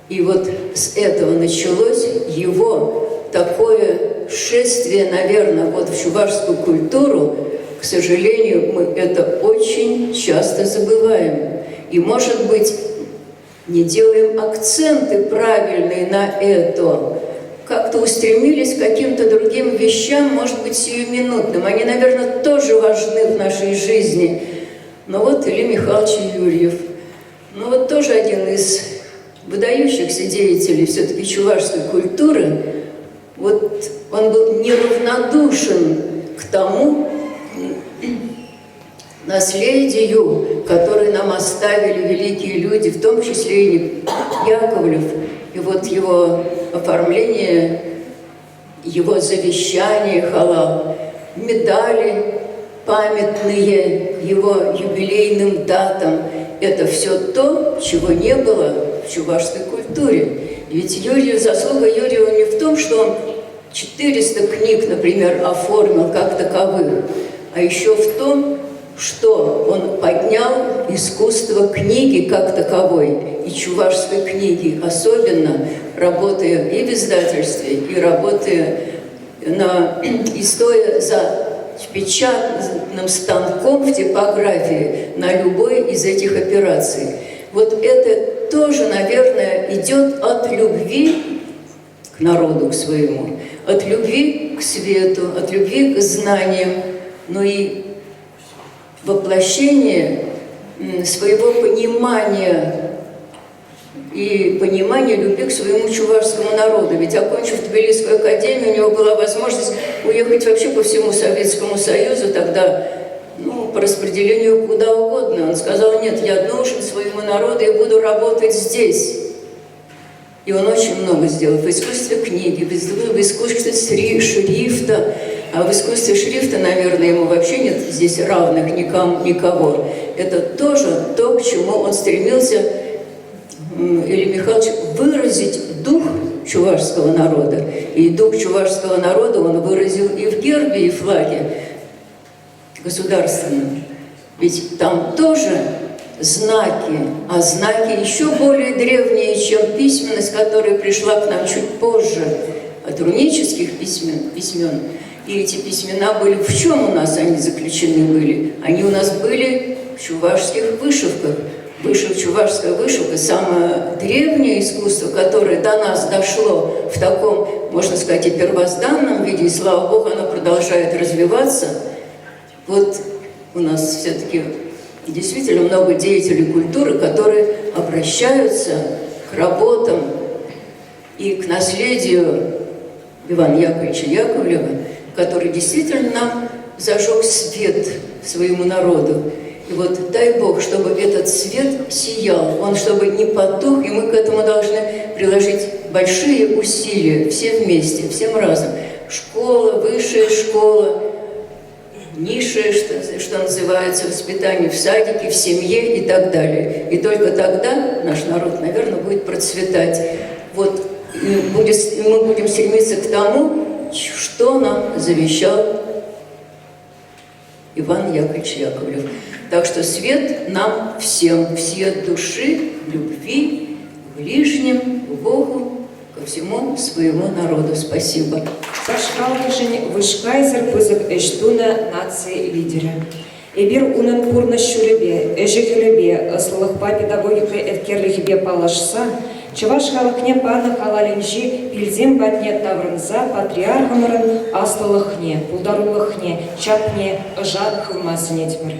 и вот с этого началось его такое шествие, наверное, вот в чувашскую культуру. К сожалению, мы это очень часто забываем. И, может быть, не делаем акценты правильные на это. Как-то устремились к каким-то другим вещам, может быть, сиюминутным. Они, наверное, тоже важны в нашей жизни. Но вот Илья Михайлович Юрьев, ну вот тоже один из выдающихся деятелей все-таки чувашской культуры. Вот он был неравнодушен к тому наследию, которое нам оставили великие люди, в том числе и Яковлев. И вот его оформление, его завещание халал, медали памятные его юбилейным датам. Это все то, чего не было в чувашской культуре. Ведь заслуга Юрия не в том, что он 400 книг, например, оформил как таковых, а еще в том, что он поднял искусство книги как таковой, и чувашской книги, особенно работая и в издательстве, и работая и стоя за печатным станком в типографии на любой из этих операций. Вот это тоже, наверное, идет от любви к народу, к своему, от любви к свету, от любви к знаниям, но и воплощение своего понимания и понимания любви к своему чувашскому народу. Ведь, окончив Тбилисскую академию, у него была возможность уехать вообще по всему Советскому Союзу, тогда, по распределению куда угодно. Он сказал: нет, я нужен своему народу и буду работать здесь. И он очень много сделал в искусстве книги, в искусстве шрифта. А в искусстве шрифта, наверное, ему вообще нет здесь равных никого. Это тоже то, к чему он стремился, Илья Михайлович, выразить дух чувашского народа. И дух чувашского народа он выразил и в гербе, и в флаге государственном. Ведь там тоже знаки, а знаки еще более древние, чем письменность, которая пришла к нам чуть позже, от рунических письмен. И эти письмена были в чем у нас они заключены были? Они у нас были в чувашских вышивках. Чувашская вышивка – самое древнее искусство, которое до нас дошло в таком, можно сказать, и первозданном виде, и, слава Богу, оно продолжает развиваться. Вот у нас все-таки действительно много деятелей культуры, которые обращаются к работам и к наследию Ивана Яковлевича Яковлева, который действительно нам зажег свет своему народу. И вот дай Бог, чтобы этот свет сиял, он чтобы не потух, и мы к этому должны приложить большие усилия, все вместе, всем разом. Школа, высшая школа, низшее, что называется, воспитание в садике, в семье и так далее. И только тогда наш народ, наверное, будет процветать. Вот мы будем стремиться к тому, что нам завещал Иван Яковлевич Яковлев. Так что свет нам всем, все души, любви, к ближним, к Богу, ко всему своему народу. Спасибо. Сашкалкишень вышкайзер пызык эштуна нации лидера. Эбир унан пурна шулебе, эжехелебе, ыслылықпа педагогика эткерлихебе палашса, чуваш халықне паны халалинжи пилзем батне таврынза патриархымырын астылықне, пулдарулықне, чапне, ыжа хылмасын етмір.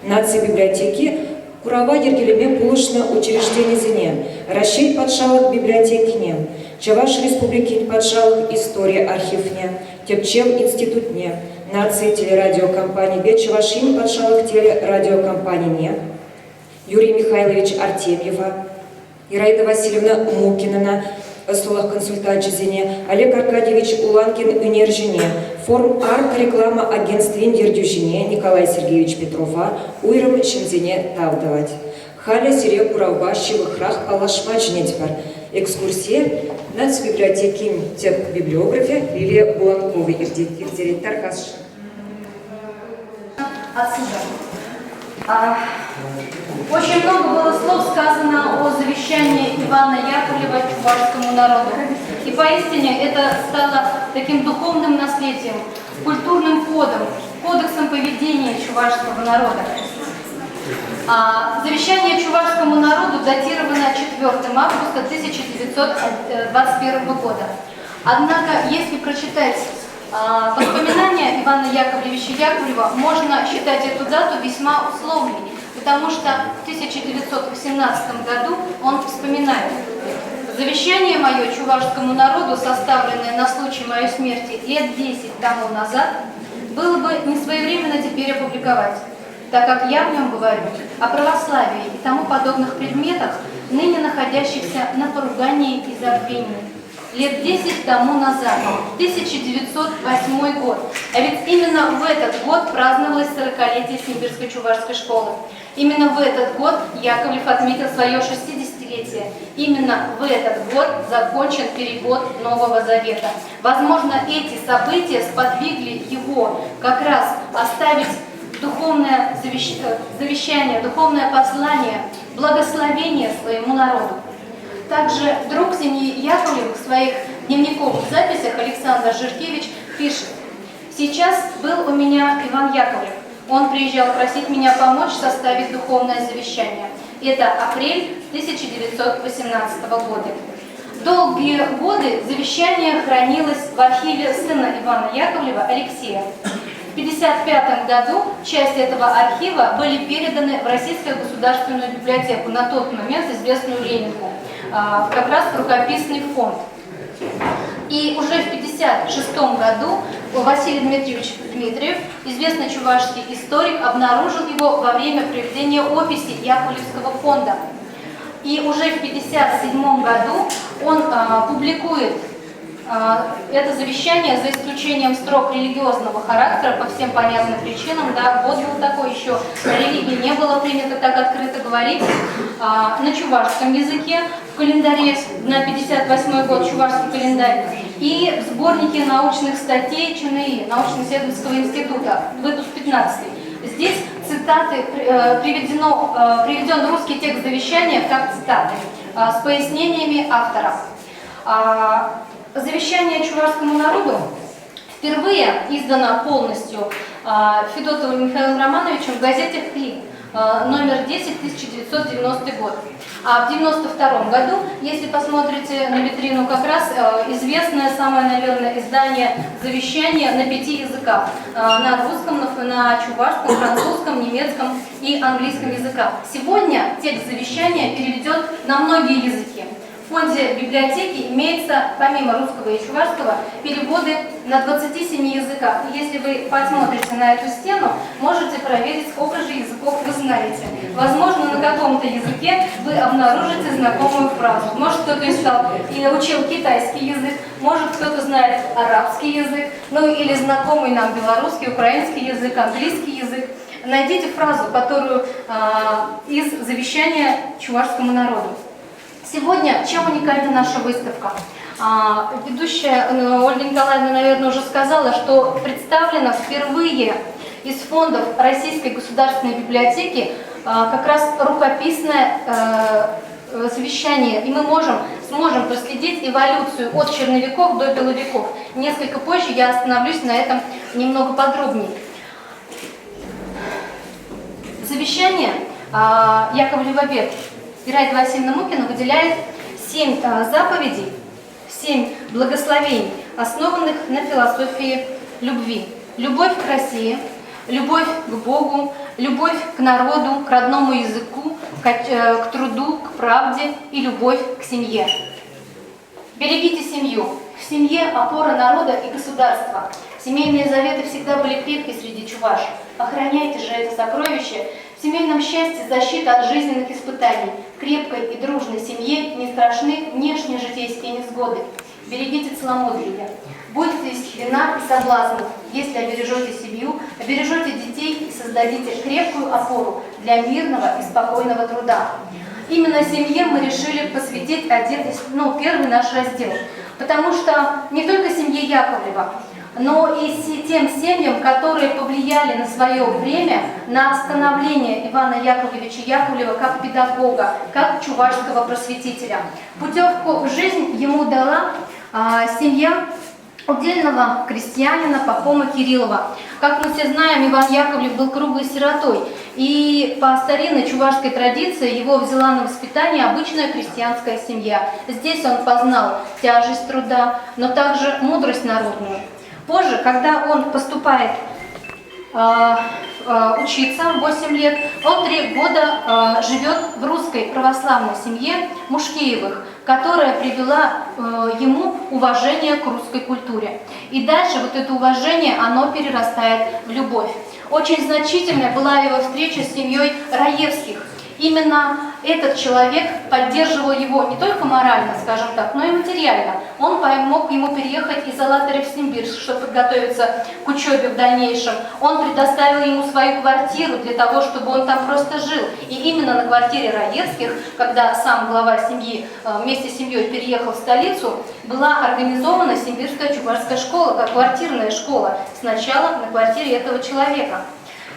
Нации библиотеки Курава ергелеме пулышны учрежденизине, Рашид патшалық библиотекине, Чаваш республикин патшалық история архивне, Тепчев институтне, Нации телерадиокомпании бе Чавашин патшалық телерадиокомпанийне, Юрий Михайлович Артемьева, Ираида Васильевна Мукинина, Ыслылық консультанчизине, Олег Аркадьевич Уланкин Үнержине, Форум арт реклама агентствин Дердюжине, Николай Сергеевич Петрова, Уйрым Шимзине Тавдавать. Халя сире куравбащевых рах палашма жнетьпар. Экскурсия нацбиблиотеки теп библиография Лилия Буланковой ирдиректор Хасш. Отсюда. Очень много было слов сказано о завещании Ивана Яковлева чувашскому народу. И поистине это стало таким духовным наследием, культурным кодом, кодексом поведения чувашского народа. Завещание чувашскому народу датировано 4 августа 1921 года. Однако, если прочитать воспоминания Ивана Яковлевича Яковлева, можно считать эту дату весьма условной, потому что в 1918 году он вспоминает: «Завещание мое чувашскому народу, составленное на случай моей смерти лет 10 тому назад, было бы несвоевременно теперь опубликовать, так как я в нем говорю о православии и тому подобных предметах, ныне находящихся на поругании и забвении. Лет 10 тому назад, 1908 год, а ведь именно в этот год праздновалось 40-летие Симбирской чувашской школы. Именно в этот год Яковлев отметил свое 60-летие. Именно в этот год закончен перевод Нового Завета. Возможно, эти события сподвигли его как раз оставить духовное завещание, духовное послание, благословение своему народу. Также друг семьи Яковлевых в своих дневниковых записях Александр Жиркевич пишет: «Сейчас был у меня Иван Яковлев. Он приезжал просить меня помочь составить духовное завещание. Это апрель 1918 года. Долгие годы завещание хранилось в архиве сына Ивана Яковлева Алексея. В 1955 году часть этого архива были переданы в Российскую государственную библиотеку, на тот момент известную Ленинку, как раз в рукописный фонд. И уже в 1956 году Василий Дмитриевич Дмитриев, известный чувашский историк, обнаружил его во время проведения описи Яковлевского фонда. И уже в 1957 году он публикует это завещание, за исключением строк религиозного характера, по всем понятным причинам, да, год был такой, еще о религии не было принято так открыто говорить, на чувашском языке, в календаре на 1958 год чувашский календарь, и в сборнике научных статей ЧНИ, научно-исследовательского института, выпуск 15. Здесь цитаты, приведен русский текст завещания как цитаты, с пояснениями авторов. Завещание чувашскому народу впервые издано полностью Федотовым Михаилом Романовичем в газете «Хлеб», номер 10, 1990 год. А в 1992 году, если посмотрите на витрину, как раз известное самое, наверное, издание завещания на 5 языках. На русском, на чувашском, французском, немецком и английском языках. Сегодня текст завещания переведен на многие языки. В фонде библиотеки имеется, помимо русского и чувашского, переводы на 27 языках. И если вы посмотрите на эту стену, можете проверить, сколько же языков вы знаете. Возможно, на каком-то языке вы обнаружите знакомую фразу. Может, кто-то искал или учил китайский язык, может, кто-то знает арабский язык, ну или знакомый нам белорусский, украинский язык, английский язык. Найдите фразу, которую из завещания чувашскому народу. Сегодня чем уникальна наша выставка? Ведущая Ольга Николаевна, наверное, уже сказала, что представлено впервые из фондов Российской государственной библиотеки как раз рукописное завещание, и мы сможем проследить эволюцию от черновиков до беловиков. Несколько позже я остановлюсь на этом немного подробнее. Завещание Яковлева Бек Ираида Васильевна Мукина выделяет 7 заповедей, 7 благословений, основанных на философии любви. Любовь к России, любовь к Богу, любовь к народу, к родному языку, к труду, к правде и любовь к семье. Берегите семью. В семье опора народа и государства. Семейные заветы всегда были крепки среди чувашей. Охраняйте же это сокровище. В семейном счастье защита от жизненных испытаний. В крепкой и дружной семье не страшны внешние житейские невзгоды. Берегите целомудрие. Будете исцелена и соблазнов, если обережете семью, обережете детей и создадите крепкую опору для мирного и спокойного труда. Именно семье мы решили посвятить первый наш раздел, потому что не только семье Яковлева, но и тем семьям, которые повлияли на свое время на становление Ивана Яковлевича Яковлева как педагога, как чувашского просветителя. Путевку в жизнь ему дала семья удельного крестьянина Пахома Кириллова. Как мы все знаем, Иван Яковлев был круглой сиротой, и по старинной чувашской традиции его взяла на воспитание обычная крестьянская семья. Здесь он познал тяжесть труда, но также мудрость народную. Позже, когда он поступает учиться в 8 лет, он 3 года живет в русской православной семье Мушкеевых, которая привела ему уважение к русской культуре. И дальше вот это уважение, оно перерастает в любовь. Очень значительная была его встреча с семьей Раевских. Именно этот человек поддерживал его не только морально, скажем так, но и материально. Он помог ему переехать из Алатыря в Симбирск, чтобы подготовиться к учебе в дальнейшем. Он предоставил ему свою квартиру для того, чтобы он там просто жил. И именно на квартире Раевских, когда сам глава семьи вместе с семьей переехал в столицу, была организована Симбирская чувашская школа, как квартирная школа, сначала на квартире этого человека.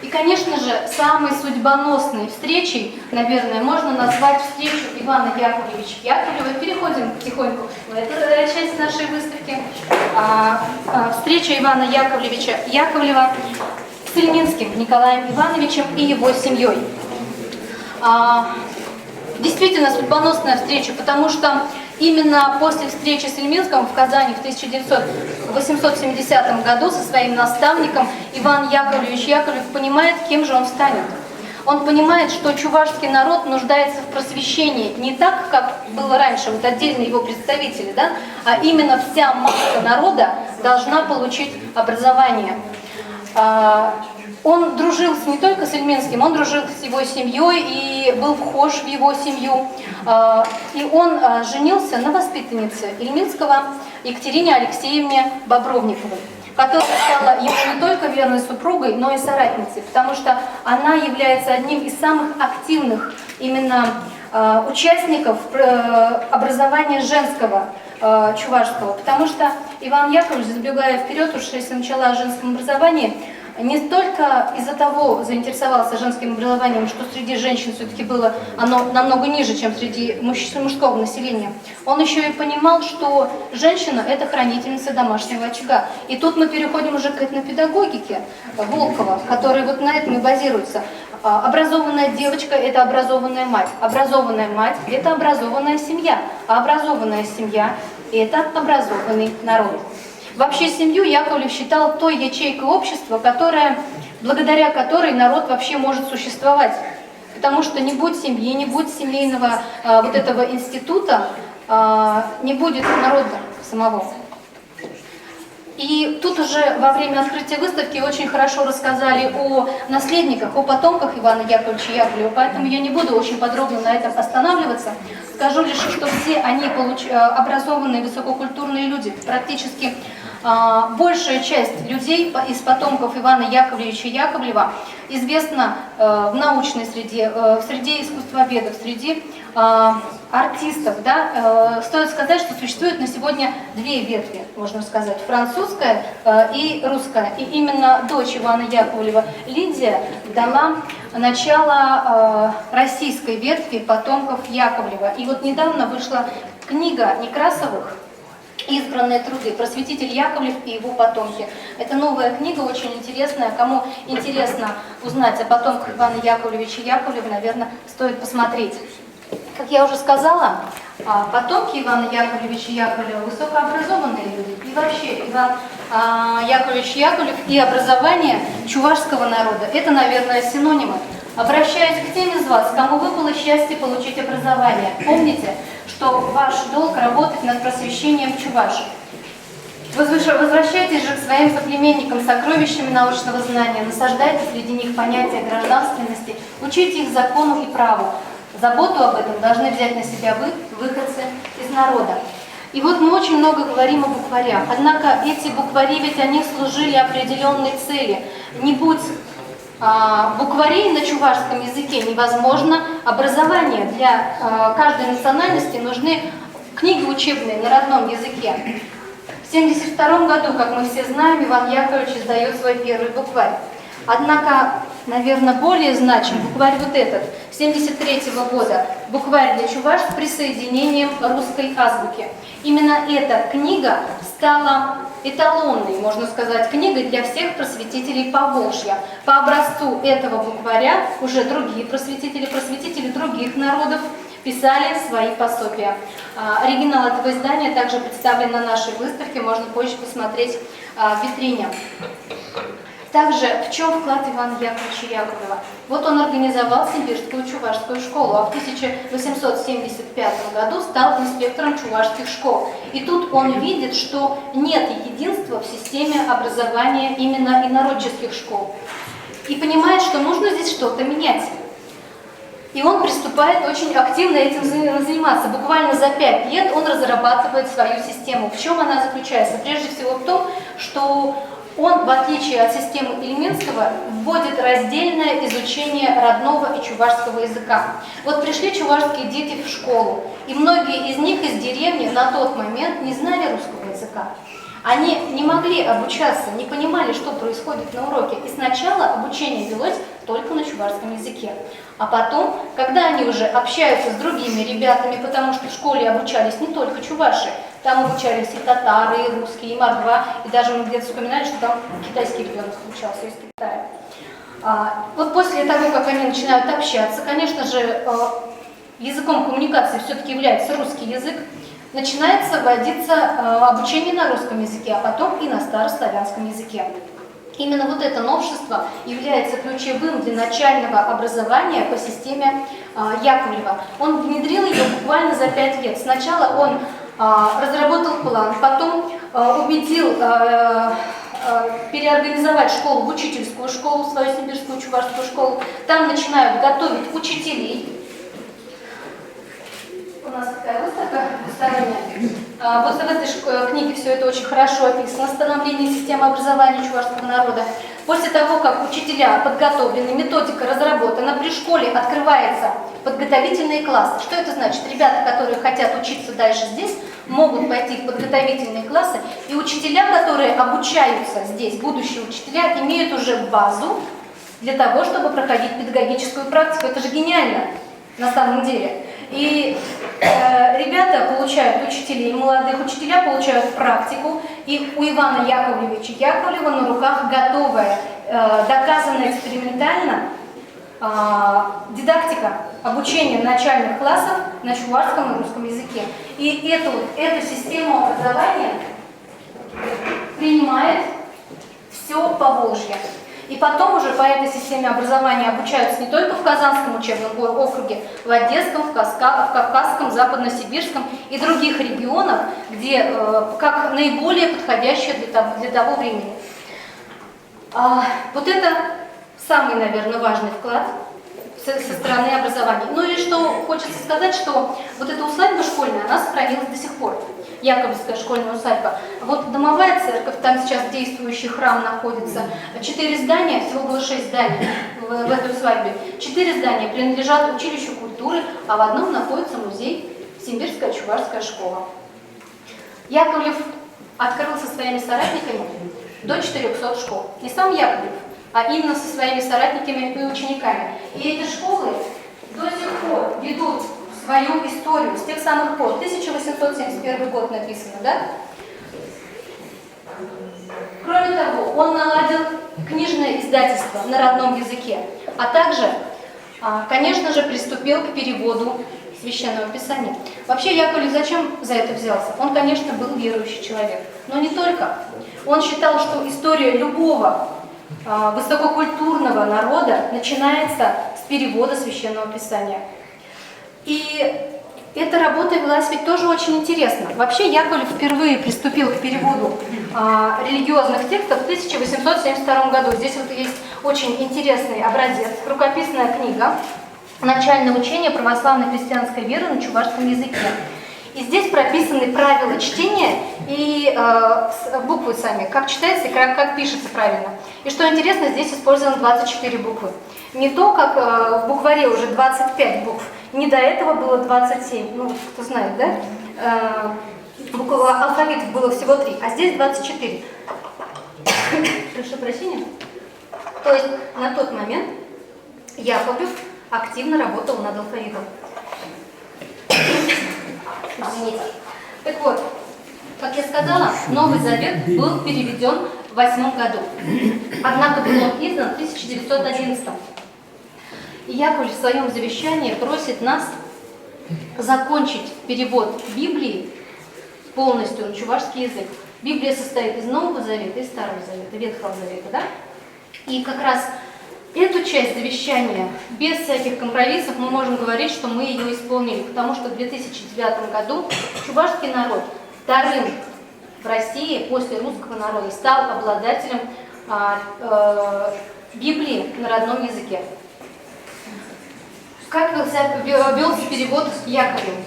И, конечно же, самой судьбоносной встречей, наверное, можно назвать встречу Ивана Яковлевича Яковлева. Переходим потихоньку в эту часть нашей выставки. Встреча Ивана Яковлевича Яковлева с Ильминским Николаем Ивановичем и его семьей. Действительно судьбоносная встреча, потому что именно после встречи с Ильминским в Казани в 1870 году со своим наставником Иван Яковлевич Яковлев понимает, кем же он станет. Он понимает, что чувашский народ нуждается в просвещении не так, как было раньше, вот отдельные его представители, да, а именно вся масса народа должна получить образование. Он дружил не только с Ильминским, он дружил с его семьей и был вхож в его семью. И он женился на воспитаннице Ильминского Екатерине Алексеевне Бобровниковой, которая стала ему не только верной супругой, но и соратницей, потому что она является одним из самых активных именно участников образования женского чувашского, потому что Иван Яковлевич, забегая вперед, уж если начала о женском образовании, не только из-за того заинтересовался женским образованием, что среди женщин все-таки было оно намного ниже, чем среди мужского населения. Он еще и понимал, что женщина – это хранительница домашнего очага. И тут мы переходим уже к этнопедагогике Волкова, который вот на этом и базируется. Образованная девочка – это образованная мать. Образованная мать – это образованная семья. А образованная семья – это образованный народ. Вообще семью Яковлев считал той ячейкой общества, благодаря которой народ вообще может существовать. Потому что не будь семьи, не будь семейного вот этого института, не будет народа самого. И тут уже во время открытия выставки очень хорошо рассказали о наследниках, о потомках Ивана Яковлевича Яковлева, поэтому я не буду очень подробно на этом останавливаться. Скажу лишь, что все они образованные, высококультурные люди, практически большая часть людей из потомков Ивана Яковлевича Яковлева известна в научной среде, в среде искусствоведов, в среде артистов. Да? Стоит сказать, что существует на сегодня две ветви, можно сказать, французская и русская. И именно дочь Ивана Яковлева Лидия дала начало российской ветви потомков Яковлева. И вот недавно вышла книга Некрасовых «Избранные труды. Просветитель Яковлев и его потомки». Это новая книга, очень интересная. Кому интересно узнать о потомках Ивана Яковлевича Яковлева, наверное, стоит посмотреть. Как я уже сказала, потомки Ивана Яковлевича Яковлева высокообразованные люди. И вообще Иван Яковлевич Яковлев и образование чувашского народа – это, наверное, синонимы. Обращаюсь к тем из вас, кому выпало счастье получить образование. Помните, что ваш долг работать над просвещением чувашей. Возвращайтесь же к своим соплеменникам сокровищами научного знания, насаждайте среди них понятие гражданственности, учите их закону и праву. Заботу об этом должны взять на себя вы, выходцы из народа. И вот мы очень много говорим о букварях, однако эти буквари, ведь они служили определенной цели. Не будь букварей на чувашском языке, невозможно образование. Для каждой национальности нужны книги учебные на родном языке. В 1972 году, как мы все знаем, Иван Яковлевич издает свой первый букварь. Однако, наверное, более значим букварь вот этот, 1973 года, букварь для чуваш с присоединением русской азбуки. Именно эта книга стала эталонной, можно сказать, книгой для всех просветителей Поволжья. По образцу этого букваря уже другие просветители других народов писали свои пособия. Оригинал этого издания также представлен на нашей выставке, можно позже посмотреть в витрине. Также в чем вклад Ивана Яковлевича Яковлева? Вот он организовал Симбирскую чувашскую школу, а в 1875 году стал инспектором чувашских школ. И тут он видит, что нет единства в системе образования именно инородческих школ. И понимает, что нужно здесь что-то менять. И он приступает очень активно этим заниматься. Буквально за 5 лет он разрабатывает свою систему. В чем она заключается? Прежде всего в том, что он, в отличие от системы Ильменского, вводит раздельное изучение родного и чувашского языка. Вот пришли чувашские дети в школу, и многие из них из деревни на тот момент не знали русского языка. Они не могли обучаться, не понимали, что происходит на уроке. И сначала обучение велось только на чувашском языке. А потом, когда они уже общаются с другими ребятами, потому что в школе обучались не только чуваши, там обучались и татары, и русские, и мордва, и даже мы где-то вспоминали, что там китайский ребенок обучался из Китая. Вот после того, как они начинают общаться, конечно же, языком коммуникации все-таки является русский язык, начинается вводиться обучение на русском языке, а потом и на старославянском языке. Именно вот это новшество является ключевым для начального образования по системе Яковлева. Он внедрил ее буквально за 5 лет. Сначала он разработал план, потом убедил переорганизовать школу в учительскую школу, свою симбирскую чувашскую школу. Там начинают готовить учителей. У нас такая выставка двусторонняя. Вот в этой книге все это очень хорошо описано. Становление системы образования чувашского народа. После того, как учителя подготовлены, методика разработана, при школе открываются подготовительные классы. Что это значит? Ребята, которые хотят учиться дальше здесь, могут пойти в подготовительные классы. И учителя, которые обучаются здесь, будущие учителя, имеют уже базу для того, чтобы проходить педагогическую практику. Это же гениально на самом деле. И ребята получают учителей, молодых учителя получают практику, и у Ивана Яковлевича Яковлева на руках готовая, доказанная экспериментально дидактика обучения начальных классов на чувашском и русском языке. И эту систему образования принимает все Поволжье. И потом уже по этой системе образования обучаются не только в Казанском учебном округе, в Одесском, в Кавказском, Западно-Сибирском и других регионах, где как наиболее подходящее для того времени. Вот это самый, наверное, важный вклад со стороны образования. Ну и что хочется сказать, что вот эта усадьба школьная, она сохранилась до сих пор. Яковлевская школьная усадьба. Вот домовая церковь, там сейчас действующий храм находится. 4 здания, всего было 6 зданий в этой усадьбе. 4 здания принадлежат училищу культуры, а в одном находится музей Симбирская чувашская школа. Яковлев открыл со своими соратниками до 400 школ. Не сам Яковлев, а именно со своими соратниками и учениками. И эти школы до сих пор ведут свою историю с тех самых пор. 1871 год написано, да? Кроме того, он наладил книжное издательство на родном языке, а также, конечно же, приступил к переводу Священного Писания. Вообще, Яковлев зачем за это взялся? Он, конечно, был верующий человек, но не только. Он считал, что история любого высококультурного народа начинается с перевода Священного Писания. И эта работа велась ведь тоже очень интересно. Вообще Яковлев впервые приступил к переводу религиозных текстов в 1872 году. Здесь вот есть очень интересный образец, рукописная книга «Начальное учение православной христианской веры на чувашском языке». И здесь прописаны правила чтения и буквы сами, как читается и как пишется правильно. И что интересно, здесь использовано 24 буквы. Не то, как в букваре уже 25 букв, не до этого было 27, ну, кто знает, да? Алфавитов было всего 3, а здесь 24. Прошу прощения. То есть на тот момент Яковлев активно работал над алфавитом. Извините. Так вот, как я сказала, Новый Завет был переведен в 2008 году. Однако был он издан в 1911. И Яковлев в своем завещании просит нас закончить перевод Библии полностью на чувашский язык. Библия состоит из Нового Завета и Старого Завета, Ветхого Завета, да? И как раз эту часть завещания, без всяких компромиссов, мы можем говорить, что мы ее исполнили, потому что в 2009 году чувашский народ вторым в России после русского народа стал обладателем Библии на родном языке. Как велся перевод Яковлевым?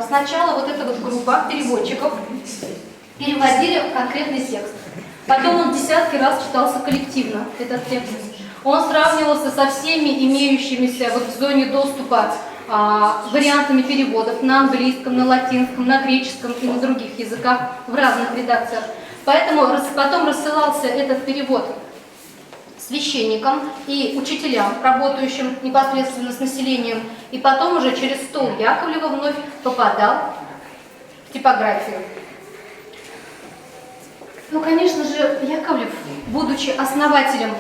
Сначала вот эта вот группа переводчиков переводили конкретный текст. Потом он десятки раз читался коллективно, этот текст. Он сравнивался со всеми имеющимися вот в зоне доступа вариантами переводов на английском, на латинском, на греческом и на других языках в разных редакциях. Поэтому потом рассылался этот перевод священникам и учителям, работающим непосредственно с населением, и потом уже через стол Яковлева вновь попадал в типографию. Ну, конечно же, Яковлев, будучи основателем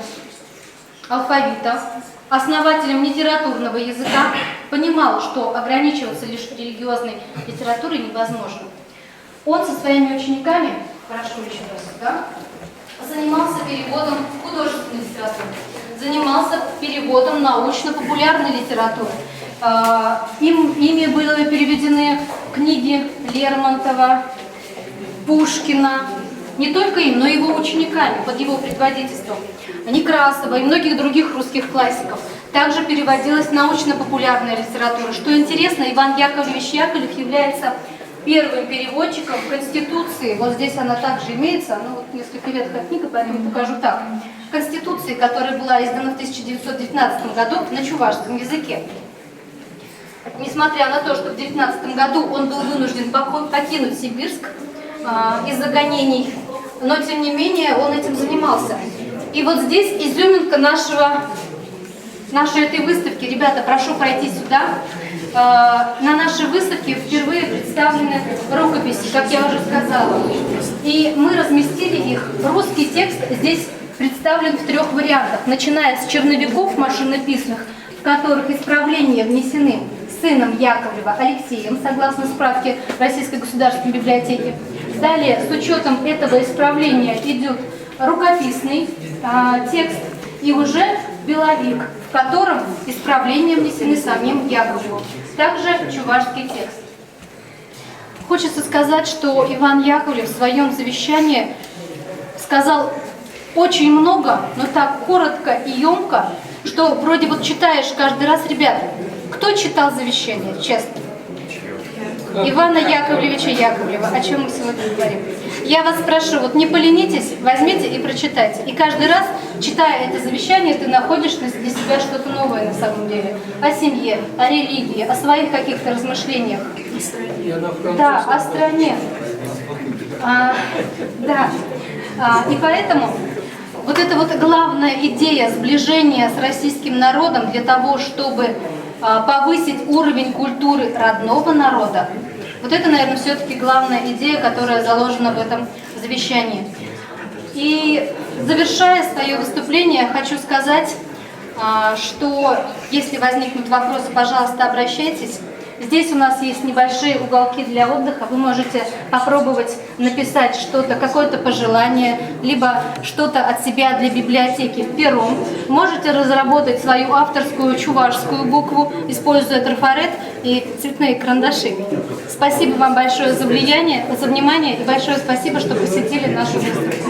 алфавита, основателем литературного языка, понимал, что ограничиваться лишь религиозной литературой невозможно. Он со своими учениками, прошу еще раз, да, занимался переводом художественной литературы, занимался переводом научно-популярной литературы. Ими были переведены книги Лермонтова, Пушкина, не только им, но и его учениками, под его предводительством, Некрасова и многих других русских классиков. Также переводилась научно-популярная литература. Что интересно, Иван Яковлевич Яковлев является первым переводчиком Конституции, вот здесь она также имеется, ну вот несколько ветхая книга, поэтому покажу так, Конституции, которая была издана в 1919 году на чувашском языке. Несмотря на то, что в 1919 году он был вынужден покинуть Сибирск из-за гонений, но тем не менее он этим занимался. И вот здесь изюминка нашей этой выставки. Ребята, прошу пройти сюда. На нашей выставке впервые представлены рукописи, как я уже сказала. И мы разместили их. Русский текст здесь представлен в 3 вариантах, начиная с черновиков машинописных, в которых исправления внесены сыном Яковлева Алексеем, согласно справке Российской государственной библиотеки. Далее, с учетом этого исправления, идет рукописный текст и уже беловик, в котором исправления внесены самим Яковлевым. Также чувашский текст. Хочется сказать, что Иван Яковлев в своем завещании сказал очень много, но так коротко и емко, что вроде вот читаешь каждый раз, ребята, кто читал завещание, честно? Ивана Яковлевича Яковлева, о чем мы сегодня говорим. Я вас прошу, вот не поленитесь, возьмите и прочитайте. И каждый раз, читая это завещание, ты находишь для себя что-то новое на самом деле. О семье, о религии, о своих каких-то размышлениях. Да, о стране. Да. И поэтому вот эта вот главная идея сближения с российским народом для того, чтобы повысить уровень культуры родного народа, вот это, наверное, все-таки главная идея, которая заложена в этом завещании. И завершая свое выступление, хочу сказать, что если возникнут вопросы, пожалуйста, обращайтесь. Здесь у нас есть небольшие уголки для отдыха. Вы можете попробовать написать что-то, какое-то пожелание, либо что-то от себя для библиотеки пером. Можете разработать свою авторскую чувашскую букву, используя трафарет и цветные карандаши. Спасибо вам большое за внимание и большое спасибо, что посетили нашу выставку.